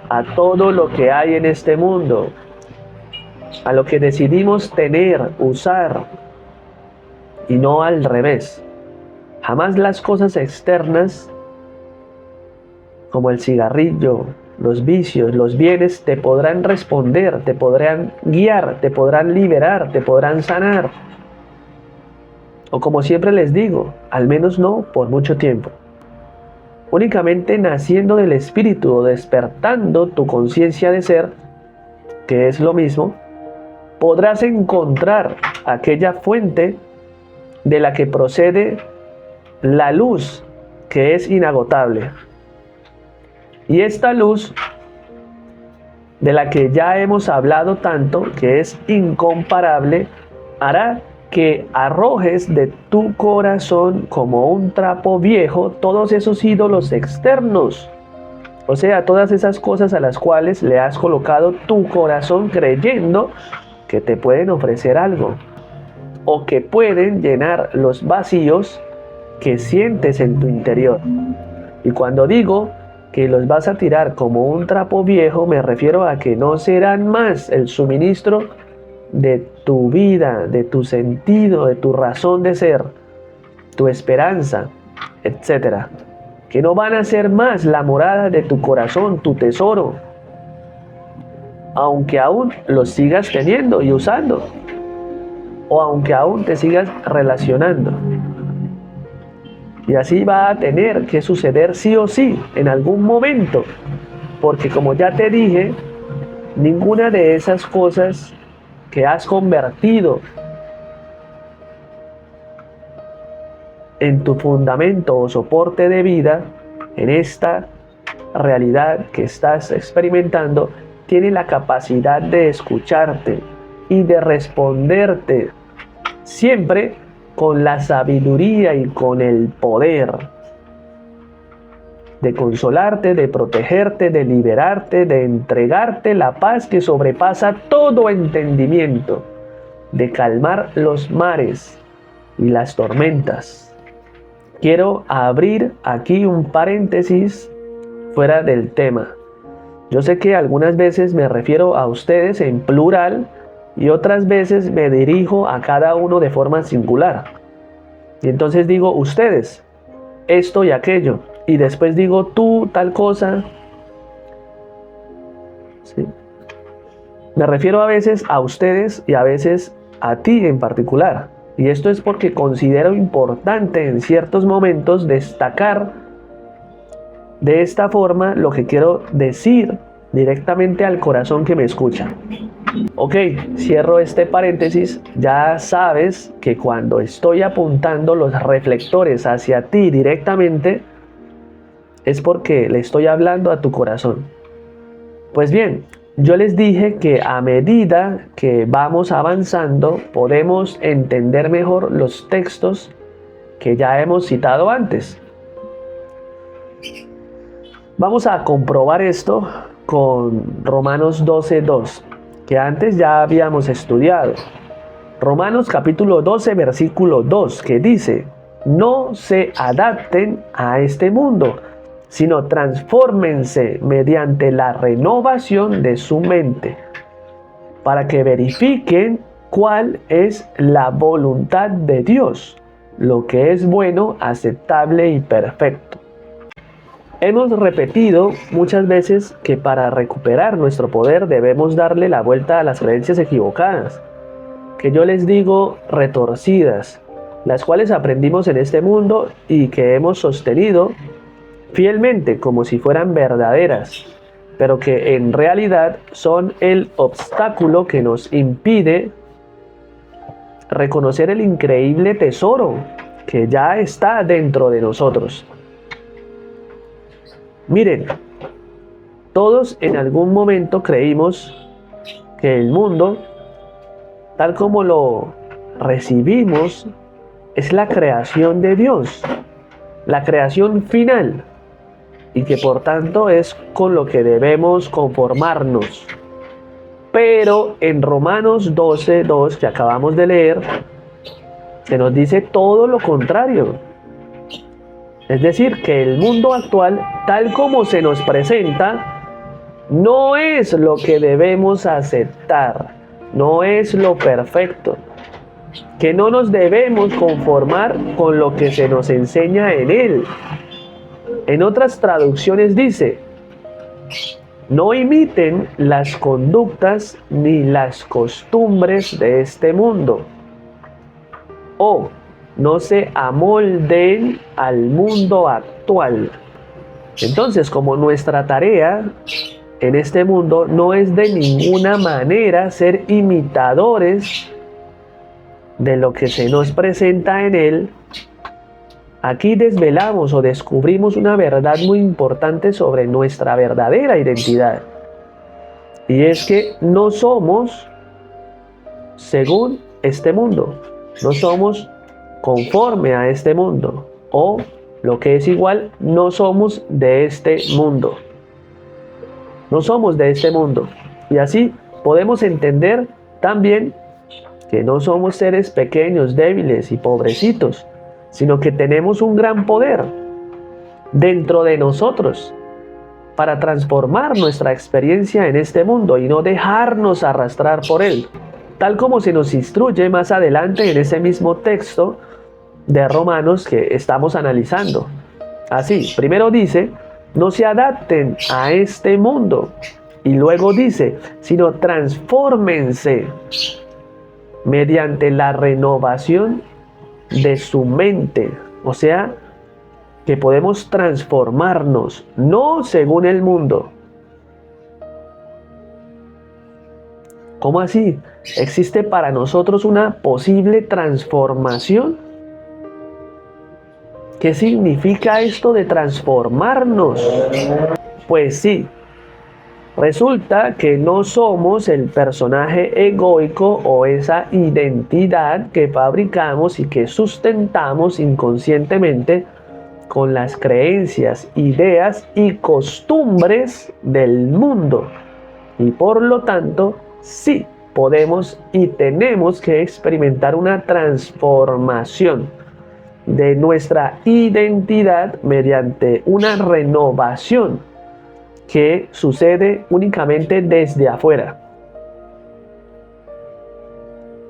a todo lo que hay en este mundo, a lo que decidimos tener, usar, y no al revés. Jamás las cosas externas, como el cigarrillo, los vicios, los bienes, te podrán responder, te podrán guiar, te podrán liberar, te podrán sanar. O como siempre les digo, al menos no por mucho tiempo. Únicamente naciendo del espíritu o despertando tu conciencia de ser, que es lo mismo, podrás encontrar aquella fuente de la que procede la luz, que es inagotable. Y esta luz, de la que ya hemos hablado tanto, que es incomparable, hará que arrojes de tu corazón como un trapo viejo todos esos ídolos externos, o sea, todas esas cosas a las cuales le has colocado tu corazón creyendo que te pueden ofrecer algo o que pueden llenar los vacíos que sientes en tu interior. Y cuando digo que los vas a tirar como un trapo viejo, me refiero a que no serán más el suministro de tu vida, de tu sentido, de tu razón de ser, tu esperanza, etc. Que no van a ser más la morada de tu corazón, tu tesoro, aunque aún los sigas teniendo y usando, o aunque aún te sigas relacionando. Y así va a tener que suceder sí o sí, en algún momento, porque como ya te dije, ninguna de esas cosas que has convertido en tu fundamento o soporte de vida, en esta realidad que estás experimentando, tiene la capacidad de escucharte y de responderte, siempre con la sabiduría y con el poder de consolarte, de protegerte, de liberarte, de entregarte la paz que sobrepasa todo entendimiento, de calmar los mares y las tormentas. Quiero abrir aquí un paréntesis fuera del tema. Yo sé que algunas veces me refiero a ustedes en plural y otras veces me dirijo a cada uno de forma singular. Y entonces digo ustedes, esto y aquello. Y después digo tú, tal cosa. ¿Sí? Me refiero a veces a ustedes y a veces a ti en particular. Y esto es porque considero importante en ciertos momentos destacar de esta forma lo que quiero decir directamente al corazón que me escucha. Ok, cierro este paréntesis. Ya sabes que cuando estoy apuntando los reflectores hacia ti directamente, es porque le estoy hablando a tu corazón. Pues bien, yo les dije que a medida que vamos avanzando, podemos entender mejor los textos que ya hemos citado antes. Vamos a comprobar esto con Romanos 12:2, que antes ya habíamos estudiado. Romanos capítulo 12, versículo 2, que dice: no se adapten a este mundo, sino transfórmense mediante la renovación de su mente, para que verifiquen cuál es la voluntad de Dios, lo que es bueno, aceptable y perfecto. Hemos repetido muchas veces que para recuperar nuestro poder debemos darle la vuelta a las creencias equivocadas, que yo les digo retorcidas, las cuales aprendimos en este mundo y que hemos sostenido fielmente como si fueran verdaderas, pero que en realidad son el obstáculo que nos impide reconocer el increíble tesoro que ya está dentro de nosotros. Miren, todos en algún momento creímos que el mundo, tal como lo recibimos, es la creación de Dios, la creación final, y que por tanto es con lo que debemos conformarnos. Pero en Romanos 12:2, que acabamos de leer, se nos dice todo lo contrario. Es decir, que el mundo actual, tal como se nos presenta, no es lo que debemos aceptar, no es lo perfecto, que no nos debemos conformar con lo que se nos enseña en él. En otras traducciones dice: no imiten las conductas ni las costumbres de este mundo, o no se amolden al mundo actual. Entonces, como nuestra tarea en este mundo no es de ninguna manera ser imitadores de lo que se nos presenta en él, aquí desvelamos o descubrimos una verdad muy importante sobre nuestra verdadera identidad. Y es que no somos según este mundo, no somos conforme a este mundo, o lo que es igual, no somos de este mundo. No somos de este mundo. Y así podemos entender también que no somos seres pequeños, débiles y pobrecitos, sino que tenemos un gran poder dentro de nosotros para transformar nuestra experiencia en este mundo y no dejarnos arrastrar por él, tal como se nos instruye más adelante en ese mismo texto de Romanos que estamos analizando. Así, primero dice: no se adapten a este mundo, y luego dice: sino transfórmense mediante la renovación de su mente. O sea, que podemos transformarnos, no según el mundo. ¿Cómo así? ¿Existe para nosotros una posible transformación? ¿Qué significa esto de transformarnos? Pues sí, resulta que no somos el personaje egoico o esa identidad que fabricamos y que sustentamos inconscientemente con las creencias, ideas y costumbres del mundo. Y por lo tanto, sí podemos y tenemos que experimentar una transformación de nuestra identidad mediante una renovación que sucede únicamente desde afuera.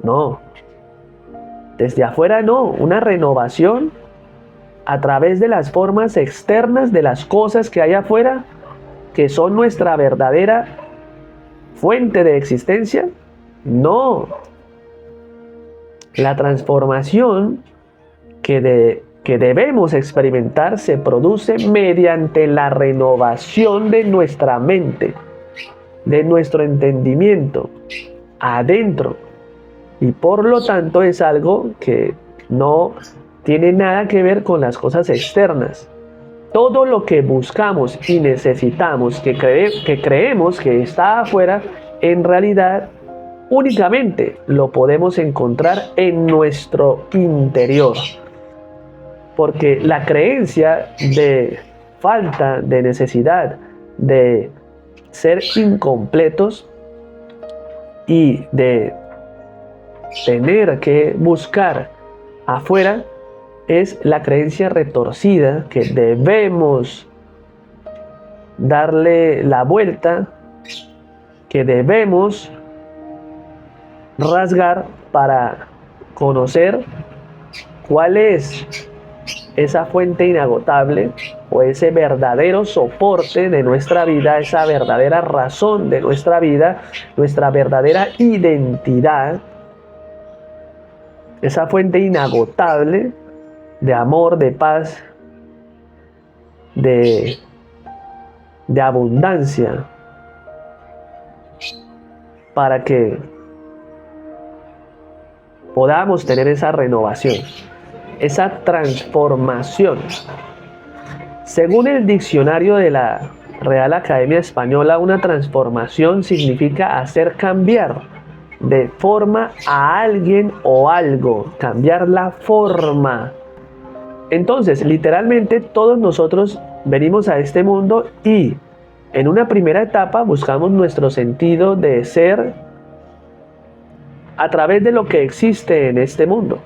No, desde afuera no, una renovación a través de las formas externas de las cosas que hay afuera, que son nuestra verdadera fuente de existencia. No, la transformación que debemos experimentar se produce mediante la renovación de nuestra mente, de nuestro entendimiento, adentro. Y por lo tanto es algo que no tiene nada que ver con las cosas externas. Todo lo que buscamos y necesitamos, que creemos que está afuera, en realidad únicamente lo podemos encontrar en nuestro interior. Porque la creencia de falta, de necesidad, de ser incompletos y de tener que buscar afuera es la creencia retorcida que debemos darle la vuelta, que debemos rasgar para conocer cuál es esa fuente inagotable o ese verdadero soporte de nuestra vida, esa verdadera razón de nuestra vida, nuestra verdadera identidad, esa fuente inagotable de amor, de paz, de abundancia, para que podamos tener esa renovación, esa transformación. Según el diccionario de la Real Academia Española, una transformación significa hacer cambiar de forma a alguien o algo, cambiar la forma. Entonces, literalmente todos nosotros venimos a este mundo y en una primera etapa buscamos nuestro sentido de ser a través de lo que existe en este mundo.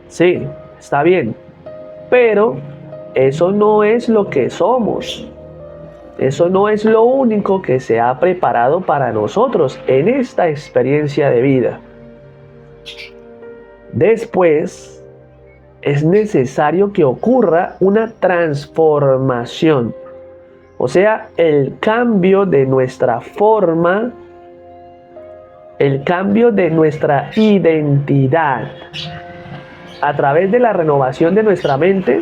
Sí, está bien, pero eso no es lo que somos. Eso no es lo único que se ha preparado para nosotros en esta experiencia de vida. Después, es necesario que ocurra una transformación. O sea, el cambio de nuestra forma, el cambio de nuestra identidad. A través de la renovación de nuestra mente,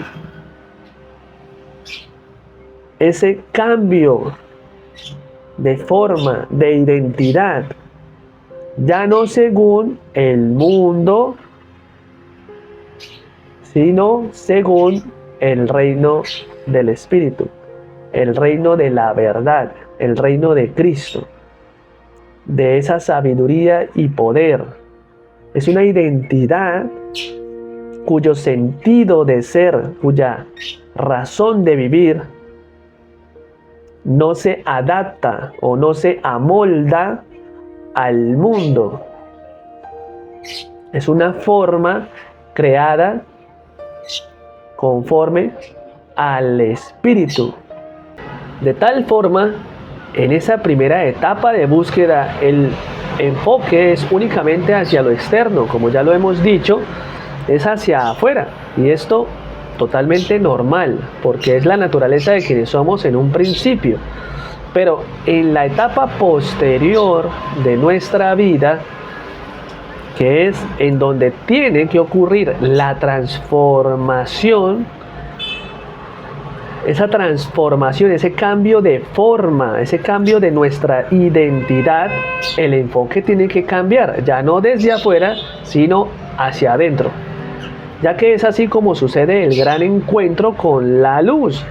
ese cambio de forma, de identidad, ya no según el mundo, sino según el reino del Espíritu, el reino de la verdad, el reino de Cristo, de esa sabiduría y poder. Es una identidad cuyo sentido de ser, cuya razón de vivir, no se adapta o no se amolda al mundo. Es una forma creada conforme al Espíritu. De tal forma, en esa primera etapa de búsqueda, el enfoque es únicamente hacia lo externo, como ya lo hemos dicho, es hacia afuera. Y esto totalmente normal, porque es la naturaleza de quienes somos en un principio. Pero en la etapa posterior de nuestra vida, que es en donde tiene que ocurrir la transformación, esa transformación, ese cambio de forma, ese cambio de nuestra identidad, el enfoque tiene que cambiar, ya no desde afuera, sino hacia adentro. Ya que es así como sucede el gran encuentro con la luz,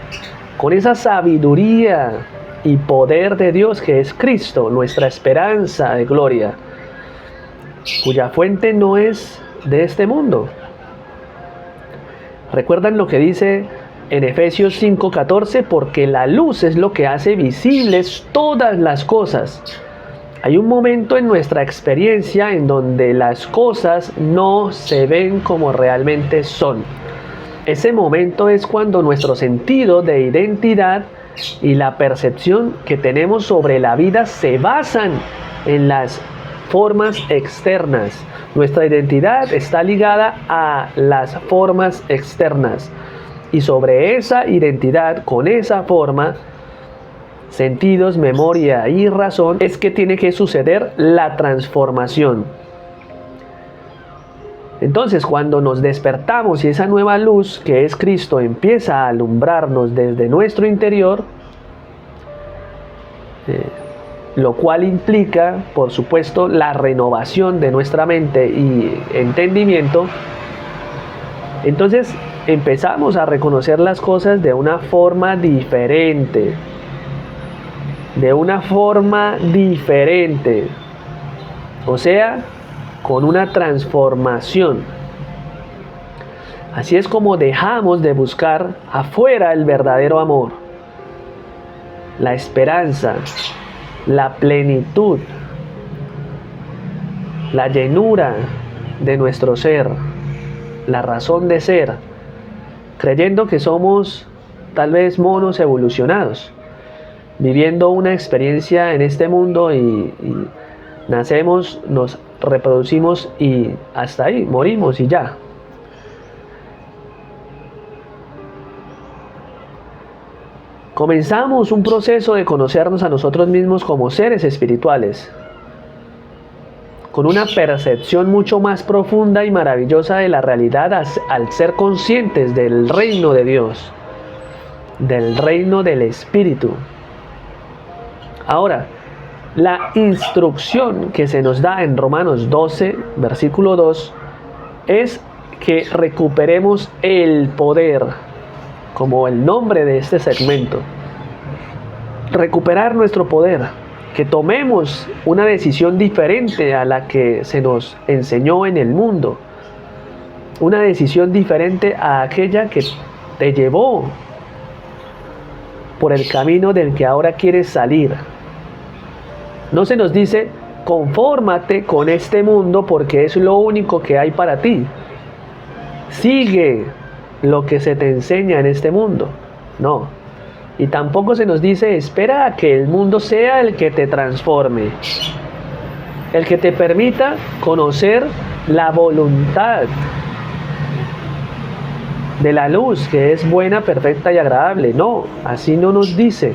con esa sabiduría y poder de Dios que es Cristo, nuestra esperanza de gloria, cuya fuente no es de este mundo. ¿Recuerdan lo que dice en Efesios 5:14? Porque la luz es lo que hace visibles todas las cosas. Hay un momento en nuestra experiencia en donde las cosas no se ven como realmente son. Ese momento es cuando nuestro sentido de identidad y la percepción que tenemos sobre la vida se basan en las formas externas. Nuestra identidad está ligada a las formas externas. Y sobre esa identidad, con esa forma, sentidos, memoria y razón, es que tiene que suceder la transformación. Entonces, cuando nos despertamos y esa nueva luz que es Cristo empieza a alumbrarnos desde nuestro interior, lo cual implica, por supuesto, la renovación de nuestra mente y entendimiento, entonces empezamos a reconocer las cosas de una forma diferente. O sea, con una transformación. Así es como dejamos de buscar afuera el verdadero amor, la esperanza, la plenitud, la llenura de nuestro ser, la razón de ser, creyendo que somos tal vez monos evolucionados, viviendo una experiencia en este mundo y nacemos, nos reproducimos y hasta ahí, morimos y ya. Comenzamos un proceso de conocernos a nosotros mismos como seres espirituales, con una percepción mucho más profunda y maravillosa de la realidad al ser conscientes del reino de Dios, del reino del Espíritu. Ahora, la instrucción que se nos da en Romanos 12, versículo 2, es que recuperemos el poder, como el nombre de este segmento. Recuperar nuestro poder, que tomemos una decisión diferente a la que se nos enseñó en el mundo, una decisión diferente a aquella que te llevó por el camino del que ahora quieres salir. No se nos dice, confórmate con este mundo porque es lo único que hay para ti. Sigue lo que se te enseña en este mundo. No. Y tampoco se nos dice, espera a que el mundo sea el que te transforme, el que te permita conocer la voluntad de la luz, que es buena, perfecta y agradable. No, así no nos dice,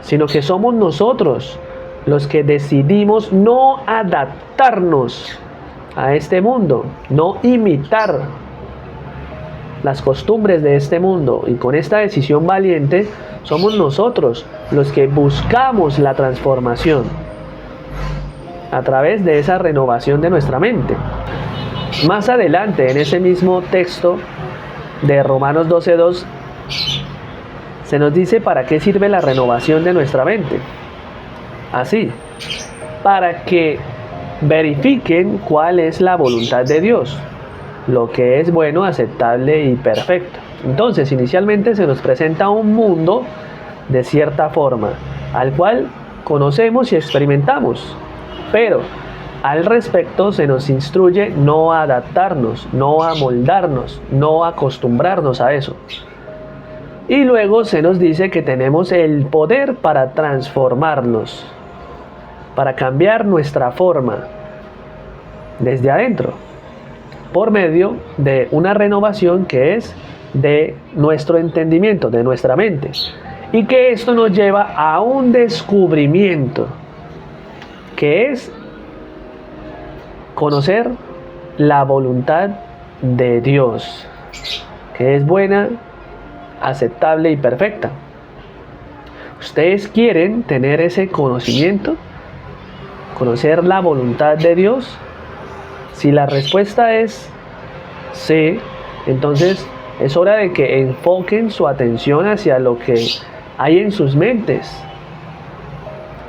sino que somos nosotros los que decidimos no adaptarnos a este mundo, no imitar las costumbres de este mundo, y con esta decisión valiente somos nosotros los que buscamos la transformación a través de esa renovación de nuestra mente. Más adelante, en ese mismo texto de Romanos 12:2, se nos dice para qué sirve la renovación de nuestra mente. Así, para que verifiquen cuál es la voluntad de Dios, lo que es bueno, aceptable y perfecto. Entonces, inicialmente se nos presenta un mundo de cierta forma, al cual conocemos y experimentamos, pero al respecto se nos instruye no a adaptarnos, no a moldarnos, no a acostumbrarnos a eso. Y luego se nos dice que tenemos el poder para transformarnos, para cambiar nuestra forma desde adentro, por medio de una renovación que es de nuestro entendimiento, de nuestra mente. Y que esto nos lleva a un descubrimiento, que es conocer la voluntad de Dios, que es buena, aceptable y perfecta. ¿Ustedes quieren tener ese conocimiento? ¿Conocer la voluntad de Dios? Si la respuesta es sí, entonces es hora de que enfoquen su atención hacia lo que hay en sus mentes,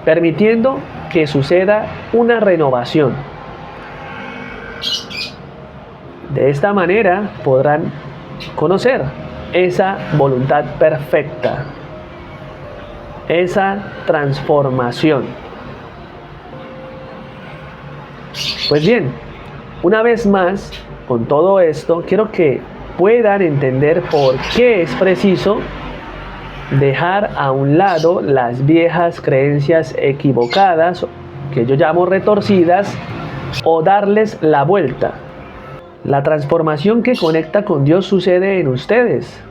permitiendo que suceda una renovación. De esta manera podrán conocer esa voluntad perfecta, esa transformación. Pues bien, una vez más, con todo esto, quiero que puedan entender por qué es preciso dejar a un lado las viejas creencias equivocadas, que yo llamo retorcidas, o darles la vuelta. La transformación que conecta con Dios sucede en ustedes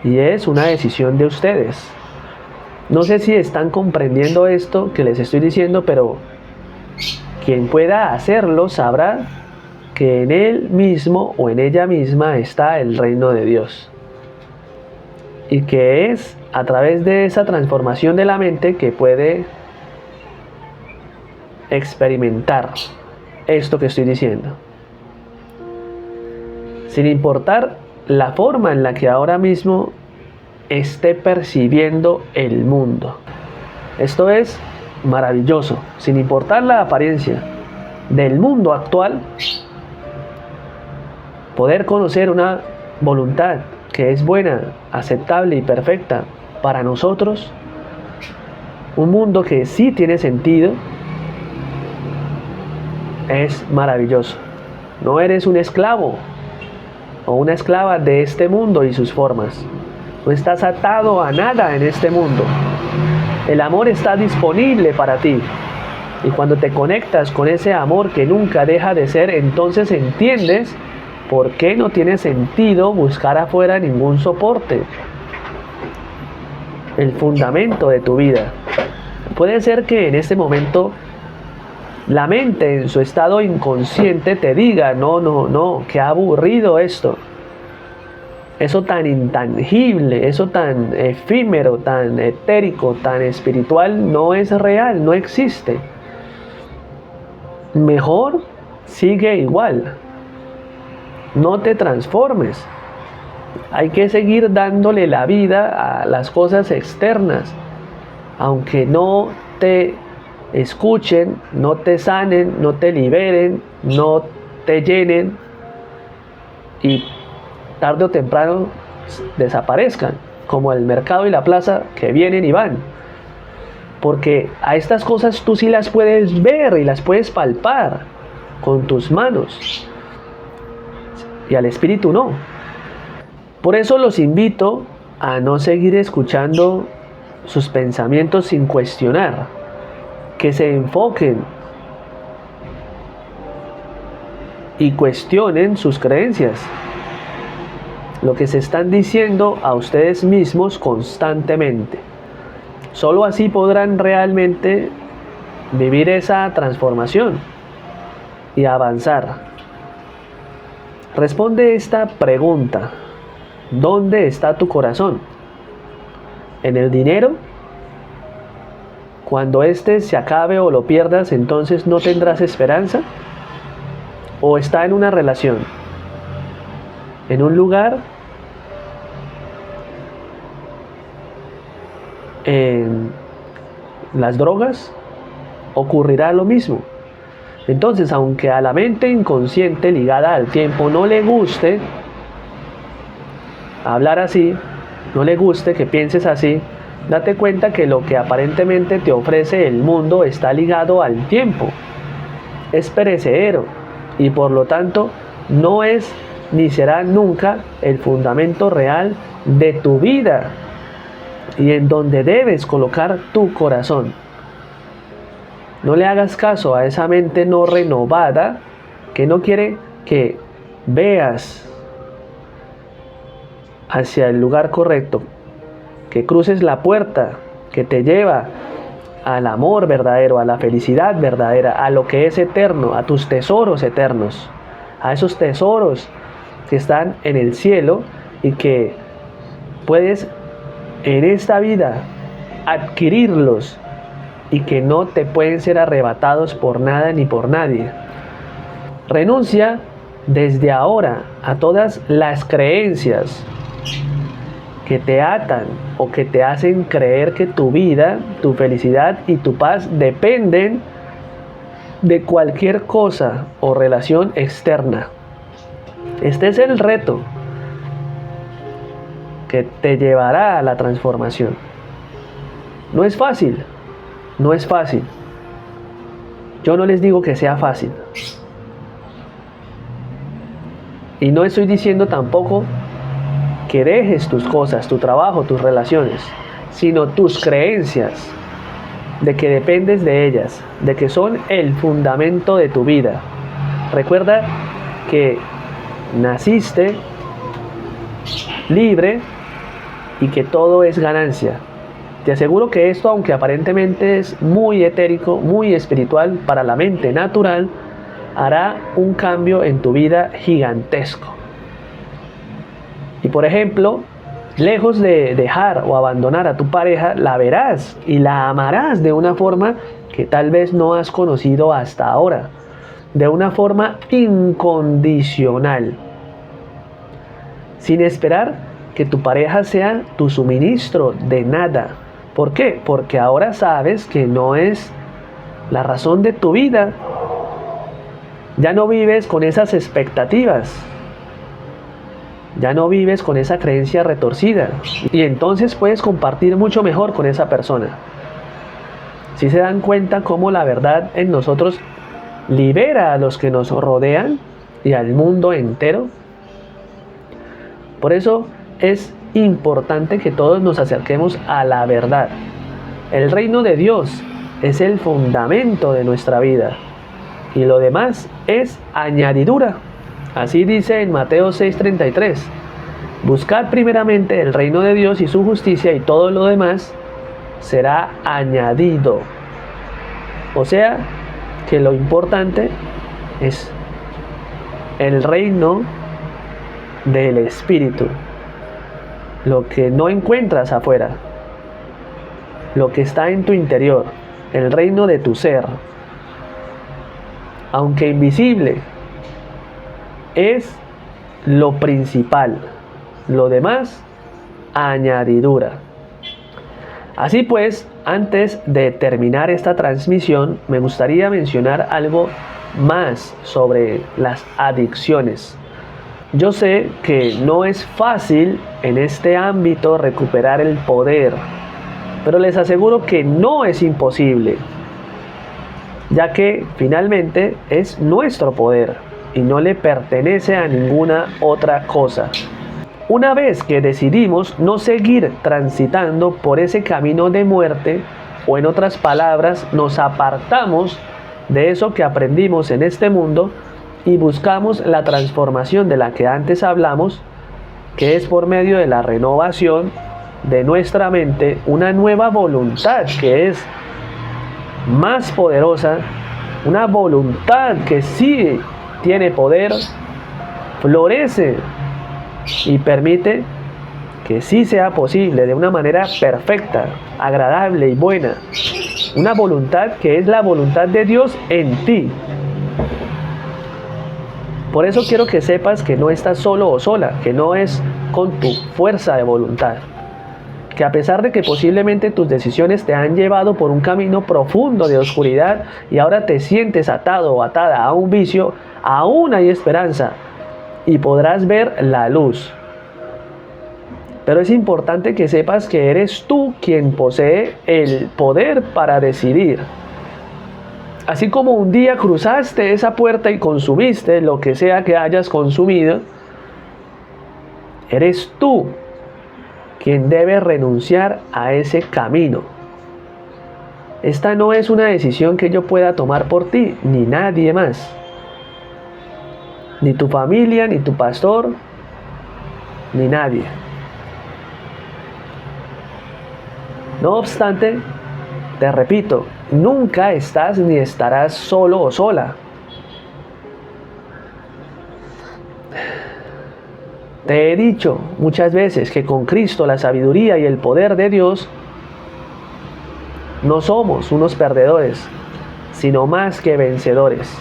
y es una decisión de ustedes. No sé si están comprendiendo esto que les estoy diciendo, pero quien pueda hacerlo sabrá que en él mismo o en ella misma está el reino de Dios, y que es a través de esa transformación de la mente que puede experimentar esto que estoy diciendo, sin importar la forma en la que ahora mismo esté percibiendo el mundo. Esto es maravilloso, sin importar la apariencia del mundo actual, poder conocer una voluntad que es buena, aceptable y perfecta para nosotros, un mundo que sí tiene sentido, es maravilloso. No eres un esclavo o una esclava de este mundo y sus formas. No estás atado a nada en este mundo. El amor está disponible para ti. Y cuando te conectas con ese amor que nunca deja de ser, entonces entiendes por qué no tiene sentido buscar afuera ningún soporte. El fundamento de tu vida. Puede ser que en este momento la mente en su estado inconsciente te diga, no, qué aburrido esto. Eso tan intangible, eso tan efímero, tan etérico, tan espiritual, no es real, no existe. Mejor sigue igual. No te transformes. Hay que seguir dándole la vida a las cosas externas. Aunque no te escuchen, no te sanen, no te liberen, no te llenen y tarde o temprano desaparezcan, como el mercado y la plaza que vienen y van. Porque a estas cosas tú sí las puedes ver y las puedes palpar con tus manos. Y al espíritu no. Por eso los invito a no seguir escuchando sus pensamientos sin cuestionar. Que se enfoquen y cuestionen sus creencias. Lo que se están diciendo a ustedes mismos constantemente. Solo así podrán realmente vivir esa transformación y avanzar. Responde esta pregunta. ¿Dónde está tu corazón? ¿En el dinero? Cuando éste se acabe o lo pierdas, entonces no tendrás esperanza. ¿O está en una relación? ¿En un lugar? ¿En las drogas? Ocurrirá lo mismo. Entonces, aunque a la mente inconsciente ligada al tiempo no le guste hablar así, no le guste que pienses así, date cuenta que lo que aparentemente te ofrece el mundo está ligado al tiempo. Es perecedero y por lo tanto no es ni será nunca el fundamento real de tu vida y en donde debes colocar tu corazón. No le hagas caso a esa mente no renovada que no quiere que veas hacia el lugar correcto, que cruces la puerta que te lleva al amor verdadero, a la felicidad verdadera, a lo que es eterno, a tus tesoros eternos, a esos tesoros que están en el cielo y que puedes en esta vida adquirirlos y que no te pueden ser arrebatados por nada ni por nadie. Renuncia desde ahora a todas las creencias que te atan o que te hacen creer que tu vida, tu felicidad y tu paz dependen de cualquier cosa o relación externa. Este es el reto que te llevará a la transformación. No es fácil, no es fácil. Yo no les digo que sea fácil. Y no estoy diciendo tampoco que dejes tus cosas, tu trabajo, tus relaciones, sino tus creencias, de que dependes de ellas, de que son el fundamento de tu vida. Recuerda que naciste libre y que todo es ganancia. Te aseguro que esto, aunque aparentemente es muy etérico, muy espiritual para la mente natural, hará un cambio en tu vida gigantesco. Y por ejemplo, lejos de dejar o abandonar a tu pareja, la verás y la amarás de una forma que tal vez no has conocido hasta ahora, de una forma incondicional, sin esperar que tu pareja sea tu suministro de nada. ¿Por qué? Porque ahora sabes que no es la razón de tu vida. Ya no vives con esas expectativas. Ya no vives con esa creencia retorcida. Y entonces puedes compartir mucho mejor con esa persona. Si se dan cuenta cómo la verdad en nosotros libera a los que nos rodean y al mundo entero. Por eso es importante que todos nos acerquemos a la verdad. El reino de Dios es el fundamento de nuestra vida y lo demás es añadidura. Así dice en Mateo 6:33: buscad primeramente el reino de Dios y su justicia, y todo lo demás será añadido. O sea, que lo importante es el reino del Espíritu, lo que no encuentras afuera, lo que está en tu interior, el reino de tu ser, aunque invisible, es lo principal, lo demás añadidura. Así pues, antes de terminar esta transmisión, me gustaría mencionar algo más sobre las adicciones. Yo sé que no es fácil en este ámbito recuperar el poder, pero les aseguro que no es imposible, ya que finalmente es nuestro poder y no le pertenece a ninguna otra cosa. Una vez que decidimos no seguir transitando por ese camino de muerte, o en otras palabras, nos apartamos de eso que aprendimos en este mundo y buscamos la transformación de la que antes hablamos, que es por medio de la renovación de nuestra mente, una nueva voluntad que es más poderosa, una voluntad que sí tiene poder, florece y permite que sí sea posible de una manera perfecta, agradable y buena. Una voluntad que es la voluntad de Dios en ti. Por eso quiero que sepas que no estás solo o sola, que no es con tu fuerza de voluntad. Que a pesar de que posiblemente tus decisiones te han llevado por un camino profundo de oscuridad y ahora te sientes atado o atada a un vicio, aún hay esperanza y podrás ver la luz. Pero es importante que sepas que eres tú quien posee el poder para decidir. Así como un día cruzaste esa puerta y consumiste lo que sea que hayas consumido, eres tú quien debe renunciar a ese camino. Esta no es una decisión que yo pueda tomar por ti, ni nadie más. Ni tu familia, ni tu pastor, ni nadie. No obstante, te repito, nunca estás ni estarás solo o sola. Te he dicho muchas veces que con Cristo, la sabiduría y el poder de Dios, no somos unos perdedores, sino más que vencedores.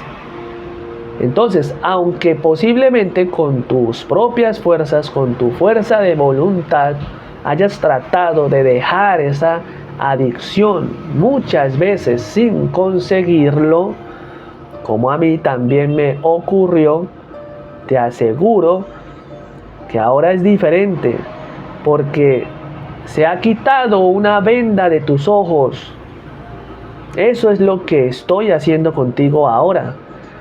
Entonces, aunque posiblemente con tus propias fuerzas, con tu fuerza de voluntad, hayas tratado de dejar esa adicción muchas veces sin conseguirlo, como a mí también me ocurrió, te aseguro que ahora es diferente, porque se ha quitado una venda de tus ojos. Eso es lo que estoy haciendo contigo ahora.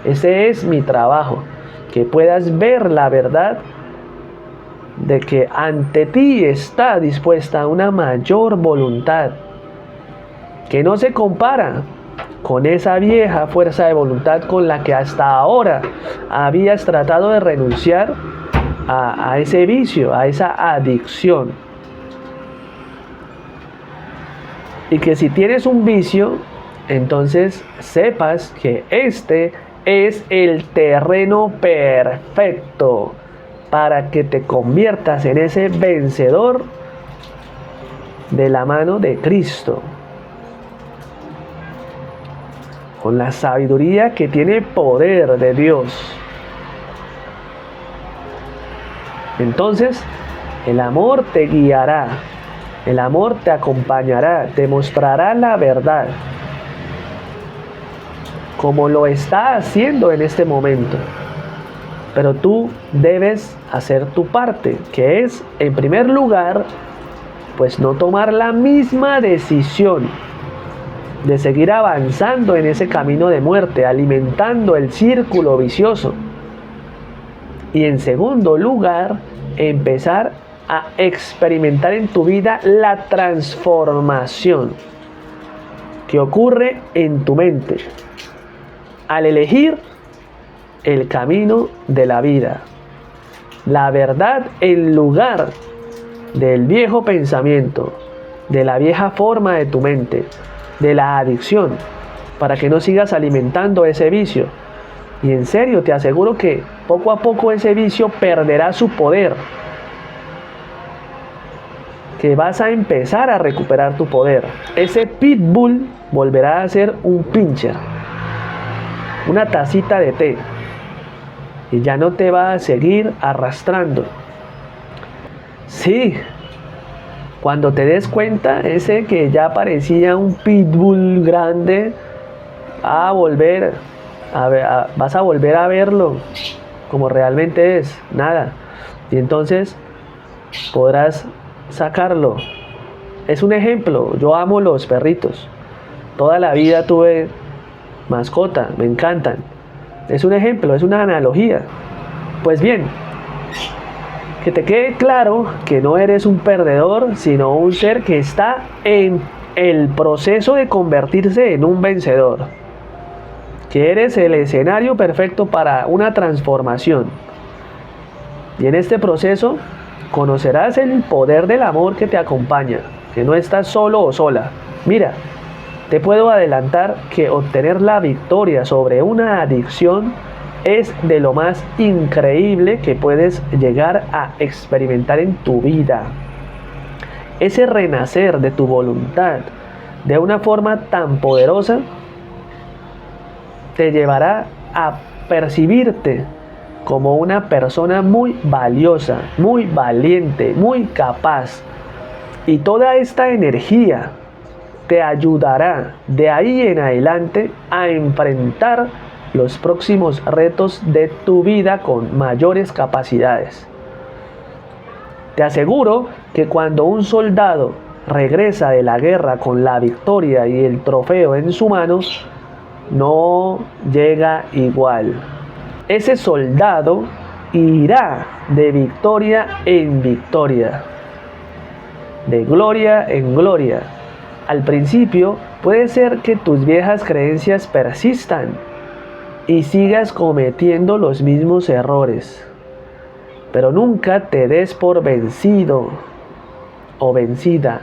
Ese es mi trabajo, que puedas ver la verdad de que ante ti está dispuesta una mayor voluntad, que no se compara con esa vieja fuerza de voluntad con la que hasta ahora habías tratado de renunciar a ese vicio, a esa adicción. Y que si tienes un vicio, entonces sepas que este es el terreno perfecto para que te conviertas en ese vencedor de la mano de Cristo, con la sabiduría que tiene poder de Dios. Entonces, el amor te guiará, el amor te acompañará, te mostrará la verdad, como lo está haciendo en este momento. Pero tú debes hacer tu parte, que es, en primer lugar, pues no tomar la misma decisión de seguir avanzando en ese camino de muerte, alimentando el círculo vicioso. Y en segundo lugar, empezar a experimentar en tu vida la transformación que ocurre en tu mente al elegir el camino de la vida, la verdad en lugar del viejo pensamiento, de la vieja forma de tu mente, de la adicción, para que no sigas alimentando ese vicio. Y en serio, te aseguro que poco a poco ese vicio perderá su poder, que vas a empezar a recuperar tu poder. Ese pitbull volverá a ser un pincher, una tacita de té, y ya no te va a seguir arrastrando. Sí, cuando te des cuenta, ese que ya parecía un pitbull grande, vas a volver a verlo como realmente es, nada. Y entonces podrás sacarlo. Es un ejemplo. Yo amo los perritos. Toda la vida tuve mascota, me encantan. Es un ejemplo, es una analogía. Pues bien, que te quede claro que no eres un perdedor, sino un ser que está en el proceso de convertirse en un vencedor. Que eres el escenario perfecto para una transformación. Y en este proceso conocerás el poder del amor que te acompaña, que no estás solo o sola. Mira, te puedo adelantar que obtener la victoria sobre una adicción es de lo más increíble que puedes llegar a experimentar en tu vida. Ese renacer de tu voluntad de una forma tan poderosa te llevará a percibirte como una persona muy valiosa, muy valiente, muy capaz. Y toda esta energía te ayudará de ahí en adelante a enfrentar los próximos retos de tu vida con mayores capacidades. Te aseguro que cuando un soldado regresa de la guerra con la victoria y el trofeo en su mano, no llega igual. Ese soldado irá de victoria en victoria, de gloria en gloria. Al principio puede ser que tus viejas creencias persistan y sigas cometiendo los mismos errores, pero nunca te des por vencido o vencida.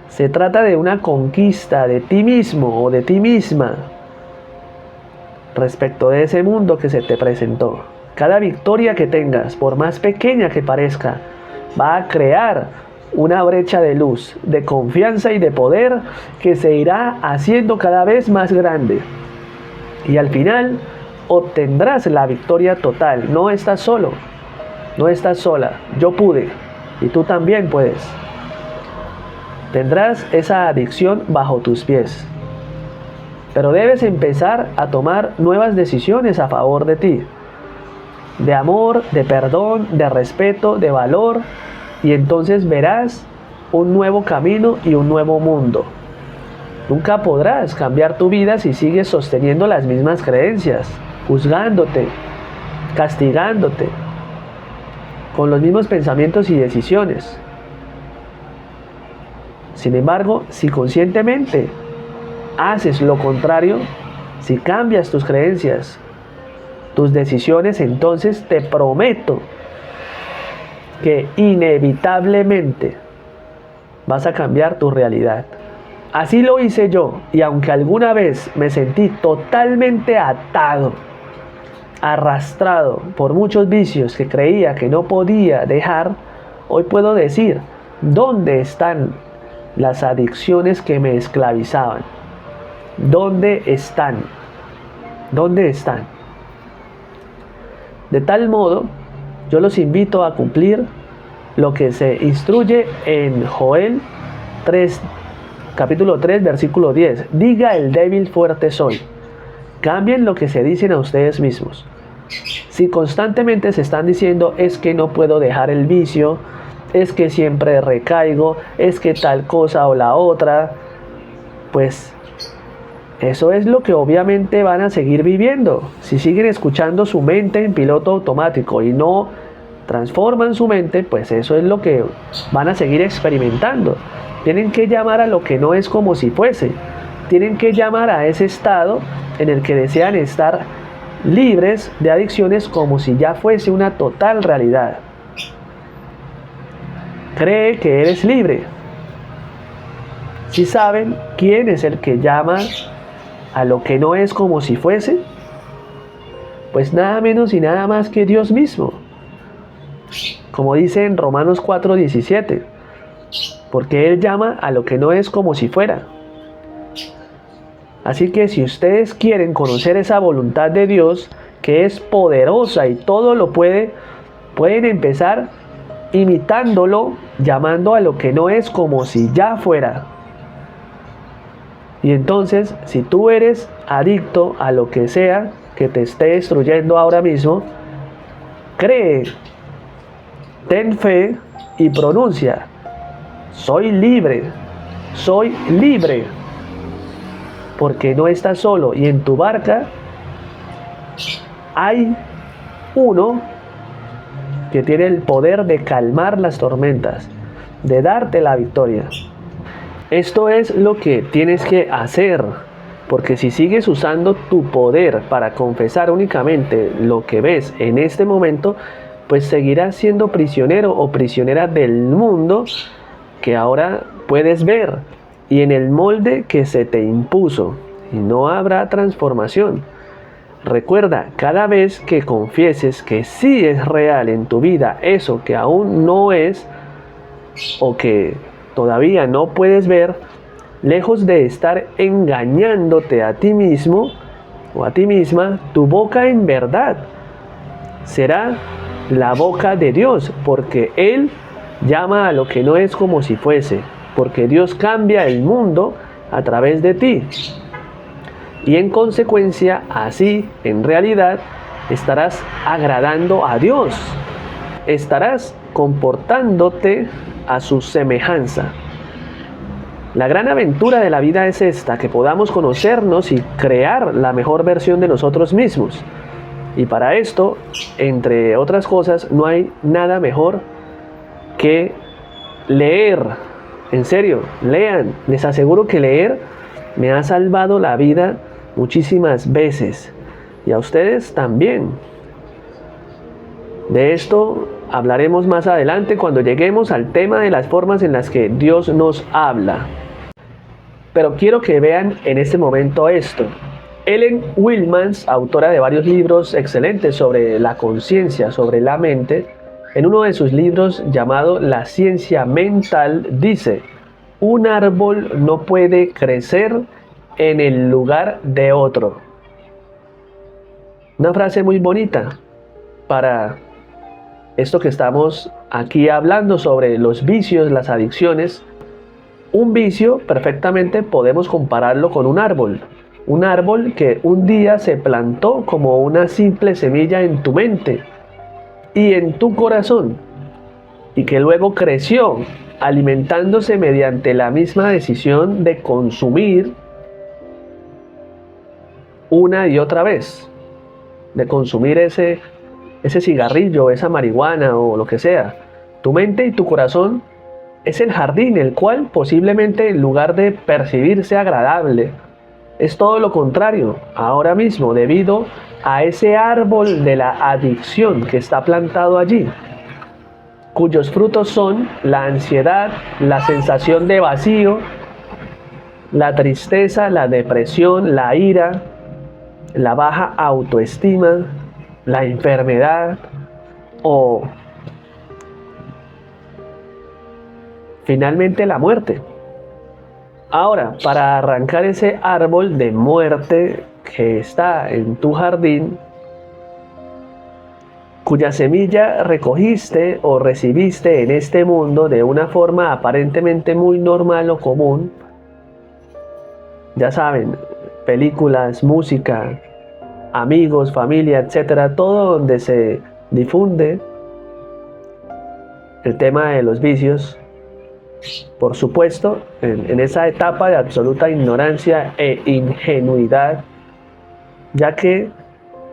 Se trata de una conquista de ti mismo o de ti misma respecto de ese mundo que se te presentó. Cada victoria que tengas, por más pequeña que parezca, va a crear una brecha de luz, de confianza y de poder que se irá haciendo cada vez más grande. Y al final obtendrás la victoria total. No estás solo, no estás sola. Yo pude y tú también puedes. Tendrás esa adicción bajo tus pies. Pero debes empezar a tomar nuevas decisiones a favor de ti. De amor, de perdón, de respeto, de valor. Y entonces verás un nuevo camino y un nuevo mundo. Nunca podrás cambiar tu vida si sigues sosteniendo las mismas creencias, juzgándote, castigándote, con los mismos pensamientos y decisiones. Sin embargo, si conscientemente haces lo contrario, si cambias tus creencias, tus decisiones, entonces te prometo que inevitablemente vas a cambiar tu realidad. Así lo hice yo, y aunque alguna vez me sentí totalmente atado, arrastrado por muchos vicios que creía que no podía dejar, hoy puedo decir, ¿dónde están las adicciones que me esclavizaban? ¿Dónde están? ¿Dónde están? De tal modo, yo los invito a cumplir lo que se instruye en Joel 3, capítulo 3, versículo 10. Diga el débil, fuerte soy. Cambien lo que se dicen a ustedes mismos. Si constantemente se están diciendo es que no puedo dejar el vicio, es que siempre recaigo, es que tal cosa o la otra, pues eso es lo que obviamente van a seguir viviendo. Si siguen escuchando su mente en piloto automático y no transforman su mente, pues eso es lo que van a seguir experimentando. Tienen que llamar a lo que no es como si fuese. Tienen que llamar a ese estado en el que desean estar libres de adicciones como si ya fuese una total realidad. Cree que eres libre. ¿Sí saben quién es el que llama a lo que no es como si fuese? Pues nada menos y nada más que Dios mismo. Como dice en Romanos 4:17, porque Él llama a lo que no es como si fuera. Así que si ustedes quieren conocer esa voluntad de Dios, que es poderosa y todo lo puede, pueden empezar imitándolo, llamando a lo que no es como si ya fuera. Y entonces, si tú eres adicto a lo que sea que te esté destruyendo ahora mismo, cree, ten fe y pronuncia: soy libre, soy libre. Porque no estás solo y en tu barca hay uno que tiene el poder de calmar las tormentas, de darte la victoria. Esto es lo que tienes que hacer, porque si sigues usando tu poder para confesar únicamente lo que ves en este momento, pues seguirás siendo prisionero o prisionera del mundo que ahora puedes ver y en el molde que se te impuso, y no habrá transformación. Recuerda, cada vez que confieses que sí es real en tu vida eso que aún no es o que todavía no puedes ver, lejos de estar engañándote a ti mismo o a ti misma, tu boca en verdad será la boca de Dios, porque Él llama a lo que no es como si fuese, porque Dios cambia el mundo a través de ti. Y en consecuencia, así, en realidad, estarás agradando a Dios. Estarás comportándote a su semejanza. La gran aventura de la vida es esta, que podamos conocernos y crear la mejor versión de nosotros mismos. Y para esto, entre otras cosas, no hay nada mejor que leer. En serio, lean. Les aseguro que leer me ha salvado la vida muchísimas veces. Y a ustedes también. De esto hablaremos más adelante cuando lleguemos al tema de las formas en las que Dios nos habla. Pero quiero que vean en este momento esto. Ellen Wilmans, autora de varios libros excelentes sobre la conciencia, sobre la mente, en uno de sus libros llamado La ciencia mental, dice: un árbol no puede crecer en el lugar de otro. Una frase muy bonita para esto que estamos aquí hablando sobre los vicios, las adicciones. Un vicio perfectamente podemos compararlo con un árbol. Un árbol que un día se plantó como una simple semilla en tu mente y en tu corazón, y que luego creció alimentándose mediante la misma decisión de consumir una y otra vez, de consumir ese cigarrillo, esa marihuana o lo que sea. Tu mente y tu corazón es el jardín, el cual posiblemente en lugar de percibirse agradable, es todo lo contrario ahora mismo, debido a ese árbol de la adicción que está plantado allí, cuyos frutos son la ansiedad, la sensación de vacío, la tristeza, la depresión, la ira, la baja autoestima, la enfermedad o finalmente la muerte. Ahora, para arrancar ese árbol de muerte que está en tu jardín, cuya semilla recogiste o recibiste en este mundo de una forma aparentemente muy normal o común, ya saben, películas, música, amigos, familia, etcétera, todo donde se difunde el tema de los vicios, Por supuesto, en esa etapa de absoluta ignorancia e ingenuidad, ya que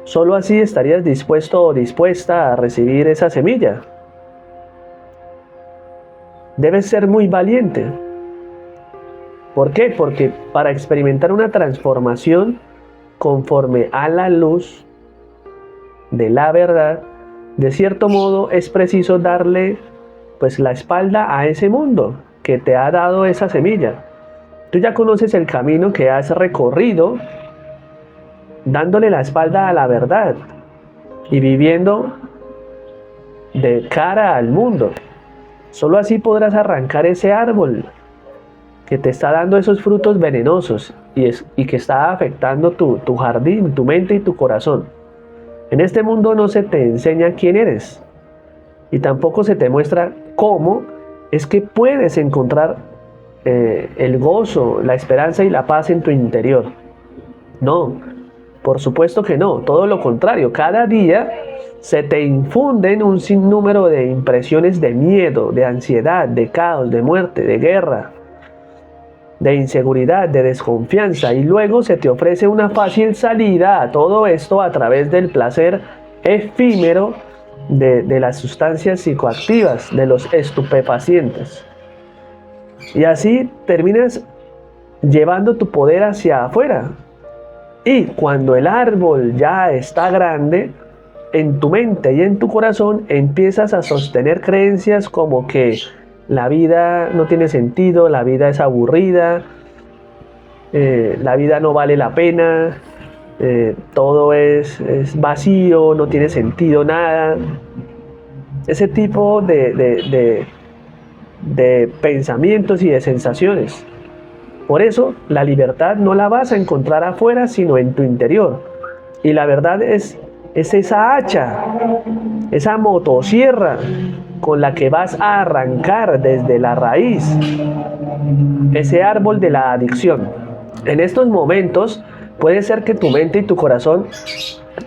solo así estarías dispuesto o dispuesta a recibir esa semilla. Debes ser muy valiente. ¿Por qué? Porque para experimentar una transformación conforme a la luz de la verdad, de cierto modo es preciso darle pues la espalda a ese mundo que te ha dado esa semilla. Tú ya conoces el camino que has recorrido dándole la espalda a la verdad y viviendo de cara al mundo. Solo así podrás arrancar ese árbol que te está dando esos frutos venenosos y que está afectando tu jardín, tu mente y tu corazón. En este mundo no se te enseña quién eres y tampoco se te muestra cómo es que puedes encontrar el gozo, la esperanza y la paz en tu interior. No, por supuesto que no, todo lo contrario. Cada día se te infunden un sinnúmero de impresiones de miedo, de ansiedad, de caos, de muerte, de guerra, de inseguridad, de desconfianza, y luego se te ofrece una fácil salida a todo esto a través del placer efímero de las sustancias psicoactivas, de los estupefacientes. Y así terminas llevando tu poder hacia afuera. Y cuando el árbol ya está grande, en tu mente y en tu corazón empiezas a sostener creencias como que la vida no tiene sentido, la vida es aburrida, la vida no vale la pena, todo es vacío, no tiene sentido nada. Ese tipo de pensamientos y de sensaciones. Por eso la libertad no la vas a encontrar afuera, sino en tu interior. Y la verdad es esa hacha, esa motosierra con la que vas a arrancar desde la raíz ese árbol de la adicción. En estos momentos puede ser que tu mente y tu corazón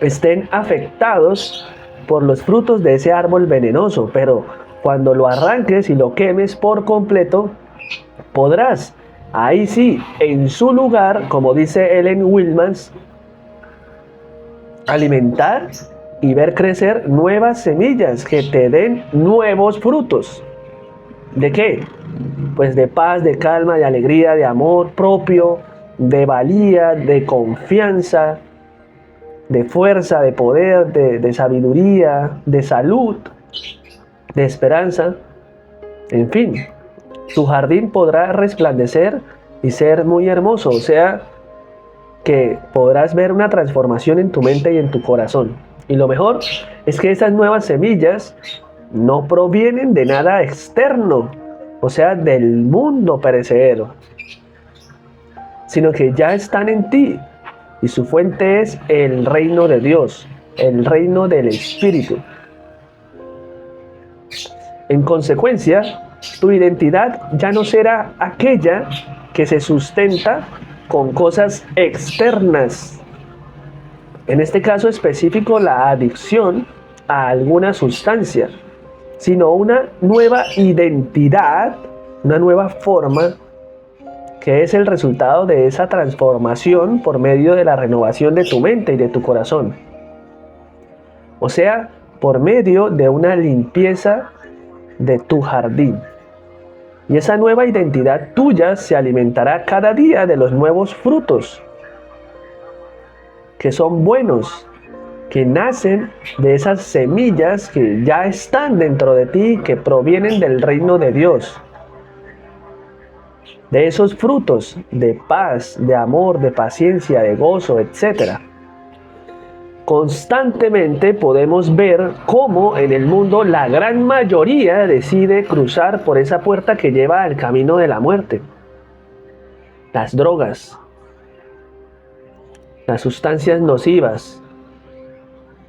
estén afectados por los frutos de ese árbol venenoso, pero cuando lo arranques y lo quemes por completo, podrás, ahí sí, en su lugar, como dice Ellen Wilmans, alimentar y ver crecer nuevas semillas que te den nuevos frutos. ¿De qué? Pues de paz, de calma, de alegría, de amor propio, de valía, de confianza, de fuerza, de poder, de sabiduría, de salud, de esperanza. En fin, tu jardín podrá resplandecer y ser muy hermoso, o sea, que podrás ver una transformación en tu mente y en tu corazón. Y lo mejor es que esas nuevas semillas no provienen de nada externo, o sea, del mundo perecedero, sino que ya están en ti y su fuente es el reino de Dios, el reino del Espíritu. En consecuencia, tu identidad ya no será aquella que se sustenta con cosas externas. En este caso específico, la adicción a alguna sustancia, sino una nueva identidad, una nueva forma, que es el resultado de esa transformación por medio de la renovación de tu mente y de tu corazón. O sea, por medio de una limpieza de tu jardín. Y esa nueva identidad tuya se alimentará cada día de los nuevos frutos, que son buenos, que nacen de esas semillas que ya están dentro de ti, que provienen del reino de Dios. De esos frutos de paz, de amor, de paciencia, de gozo, etc. Constantemente podemos ver cómo en el mundo la gran mayoría decide cruzar por esa puerta que lleva al camino de la muerte. Las drogas, las sustancias nocivas,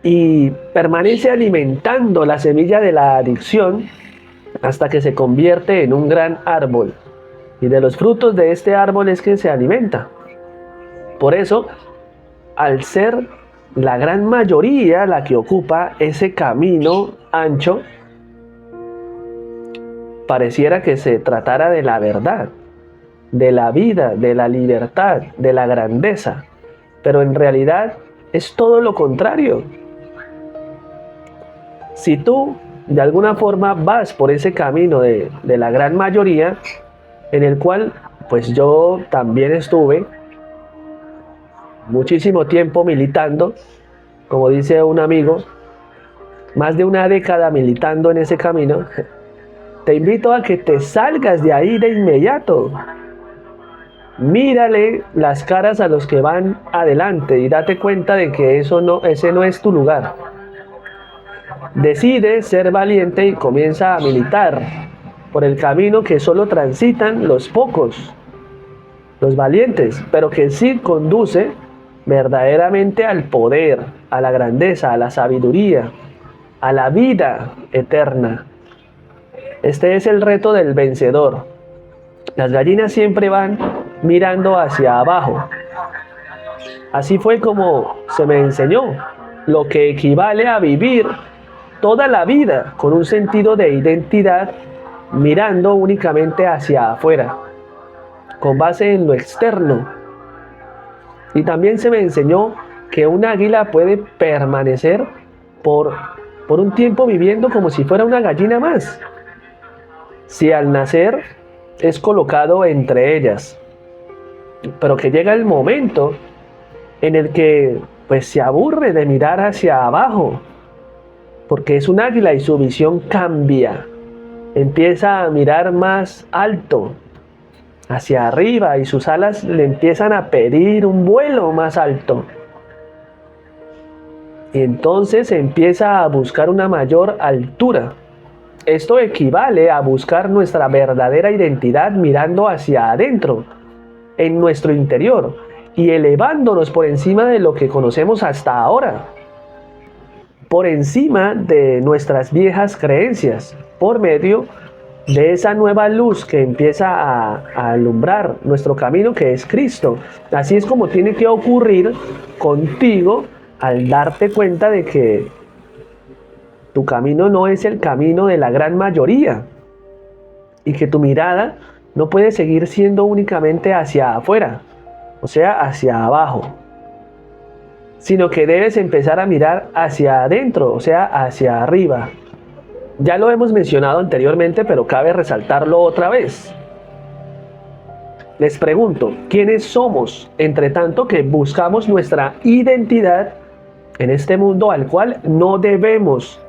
y permanece alimentando la semilla de la adicción hasta que se convierte en un gran árbol. Y de los frutos de este árbol es que se alimenta. Por eso, al ser la gran mayoría la que ocupa ese camino ancho, pareciera que se tratara de la verdad, de la vida, de la libertad, de la grandeza, pero en realidad es todo lo contrario. Si tú de alguna forma vas por ese camino de la gran mayoría, en el cual pues yo también estuve muchísimo tiempo militando, como dice un amigo, más de una década militando en ese camino, te invito a que te salgas de ahí de inmediato. Mírale las caras a los que van adelante y date cuenta de que ese no es tu lugar. Decide ser valiente y comienza a militar por el camino que solo transitan los pocos, los valientes, pero que sí conduce verdaderamente al poder, a la grandeza, a la sabiduría, a la vida eterna. Este es el reto del vencedor. Las gallinas siempre van mirando hacia abajo. Así fue como se me enseñó, lo que equivale a vivir toda la vida con un sentido de identidad mirando únicamente hacia afuera, con base en lo externo. Y también se me enseñó que un águila puede permanecer por un tiempo viviendo como si fuera una gallina más, si al nacer es colocado entre ellas, pero que llega el momento en el que pues se aburre de mirar hacia abajo, porque es un águila y su visión cambia, empieza a mirar más alto, hacia arriba, y sus alas le empiezan a pedir un vuelo más alto. Y entonces empieza a buscar una mayor altura. Esto equivale a buscar nuestra verdadera identidad mirando hacia adentro, en nuestro interior, y elevándonos por encima de lo que conocemos hasta ahora, por encima de nuestras viejas creencias, por medio de esa nueva luz que empieza a alumbrar nuestro camino, que es Cristo. Así es como tiene que ocurrir contigo al darte cuenta de que tu camino no es el camino de la gran mayoría y que tu mirada no puede seguir siendo únicamente hacia afuera, o sea, hacia abajo, sino que debes empezar a mirar hacia adentro, o sea, hacia arriba. Ya lo hemos mencionado anteriormente, pero cabe resaltarlo otra vez. Les pregunto, ¿quiénes somos entre tanto que buscamos nuestra identidad en este mundo al cual no debemos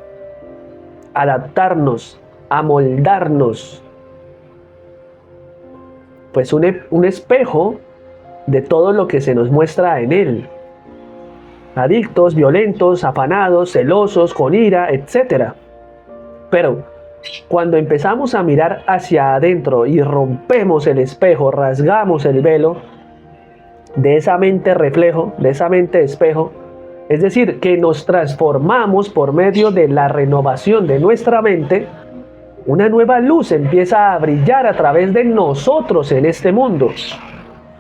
adaptarnos, amoldarnos? Pues un espejo de todo lo que se nos muestra en él. Adictos, violentos, afanados, celosos, con ira, etc. Pero cuando empezamos a mirar hacia adentro y rompemos el espejo, rasgamos el velo de esa mente reflejo, de esa mente espejo, es decir, que nos transformamos por medio de la renovación de nuestra mente, una nueva luz empieza a brillar a través de nosotros en este mundo.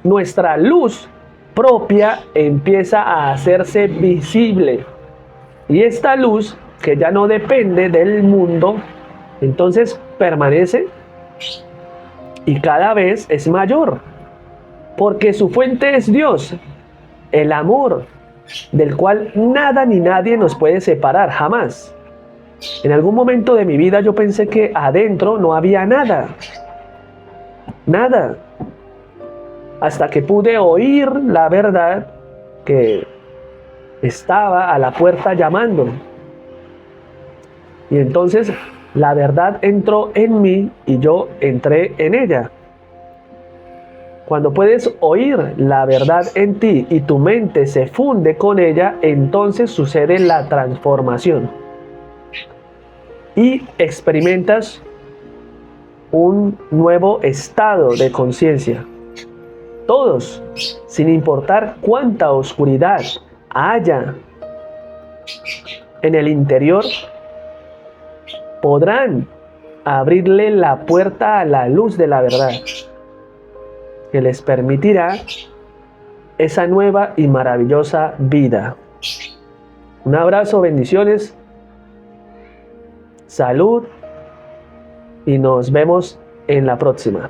Nuestra luz propia empieza a hacerse visible. Y esta luz, que ya no depende del mundo, entonces permanece y cada vez es mayor, porque su fuente es Dios, el amor, del cual nada ni nadie nos puede separar, jamás. En algún momento de mi vida yo pensé que adentro no había nada, nada, hasta que pude oír la verdad que estaba a la puerta llamando. Y entonces la verdad entró en mí y yo entré en ella. Cuando puedes oír la verdad en ti y tu mente se funde con ella, entonces sucede la transformación. Y experimentas un nuevo estado de conciencia. Todos, sin importar cuánta oscuridad haya en el interior, podrán abrirle la puerta a la luz de la verdad, que les permitirá esa nueva y maravillosa vida. Un abrazo, bendiciones, salud y nos vemos en la próxima.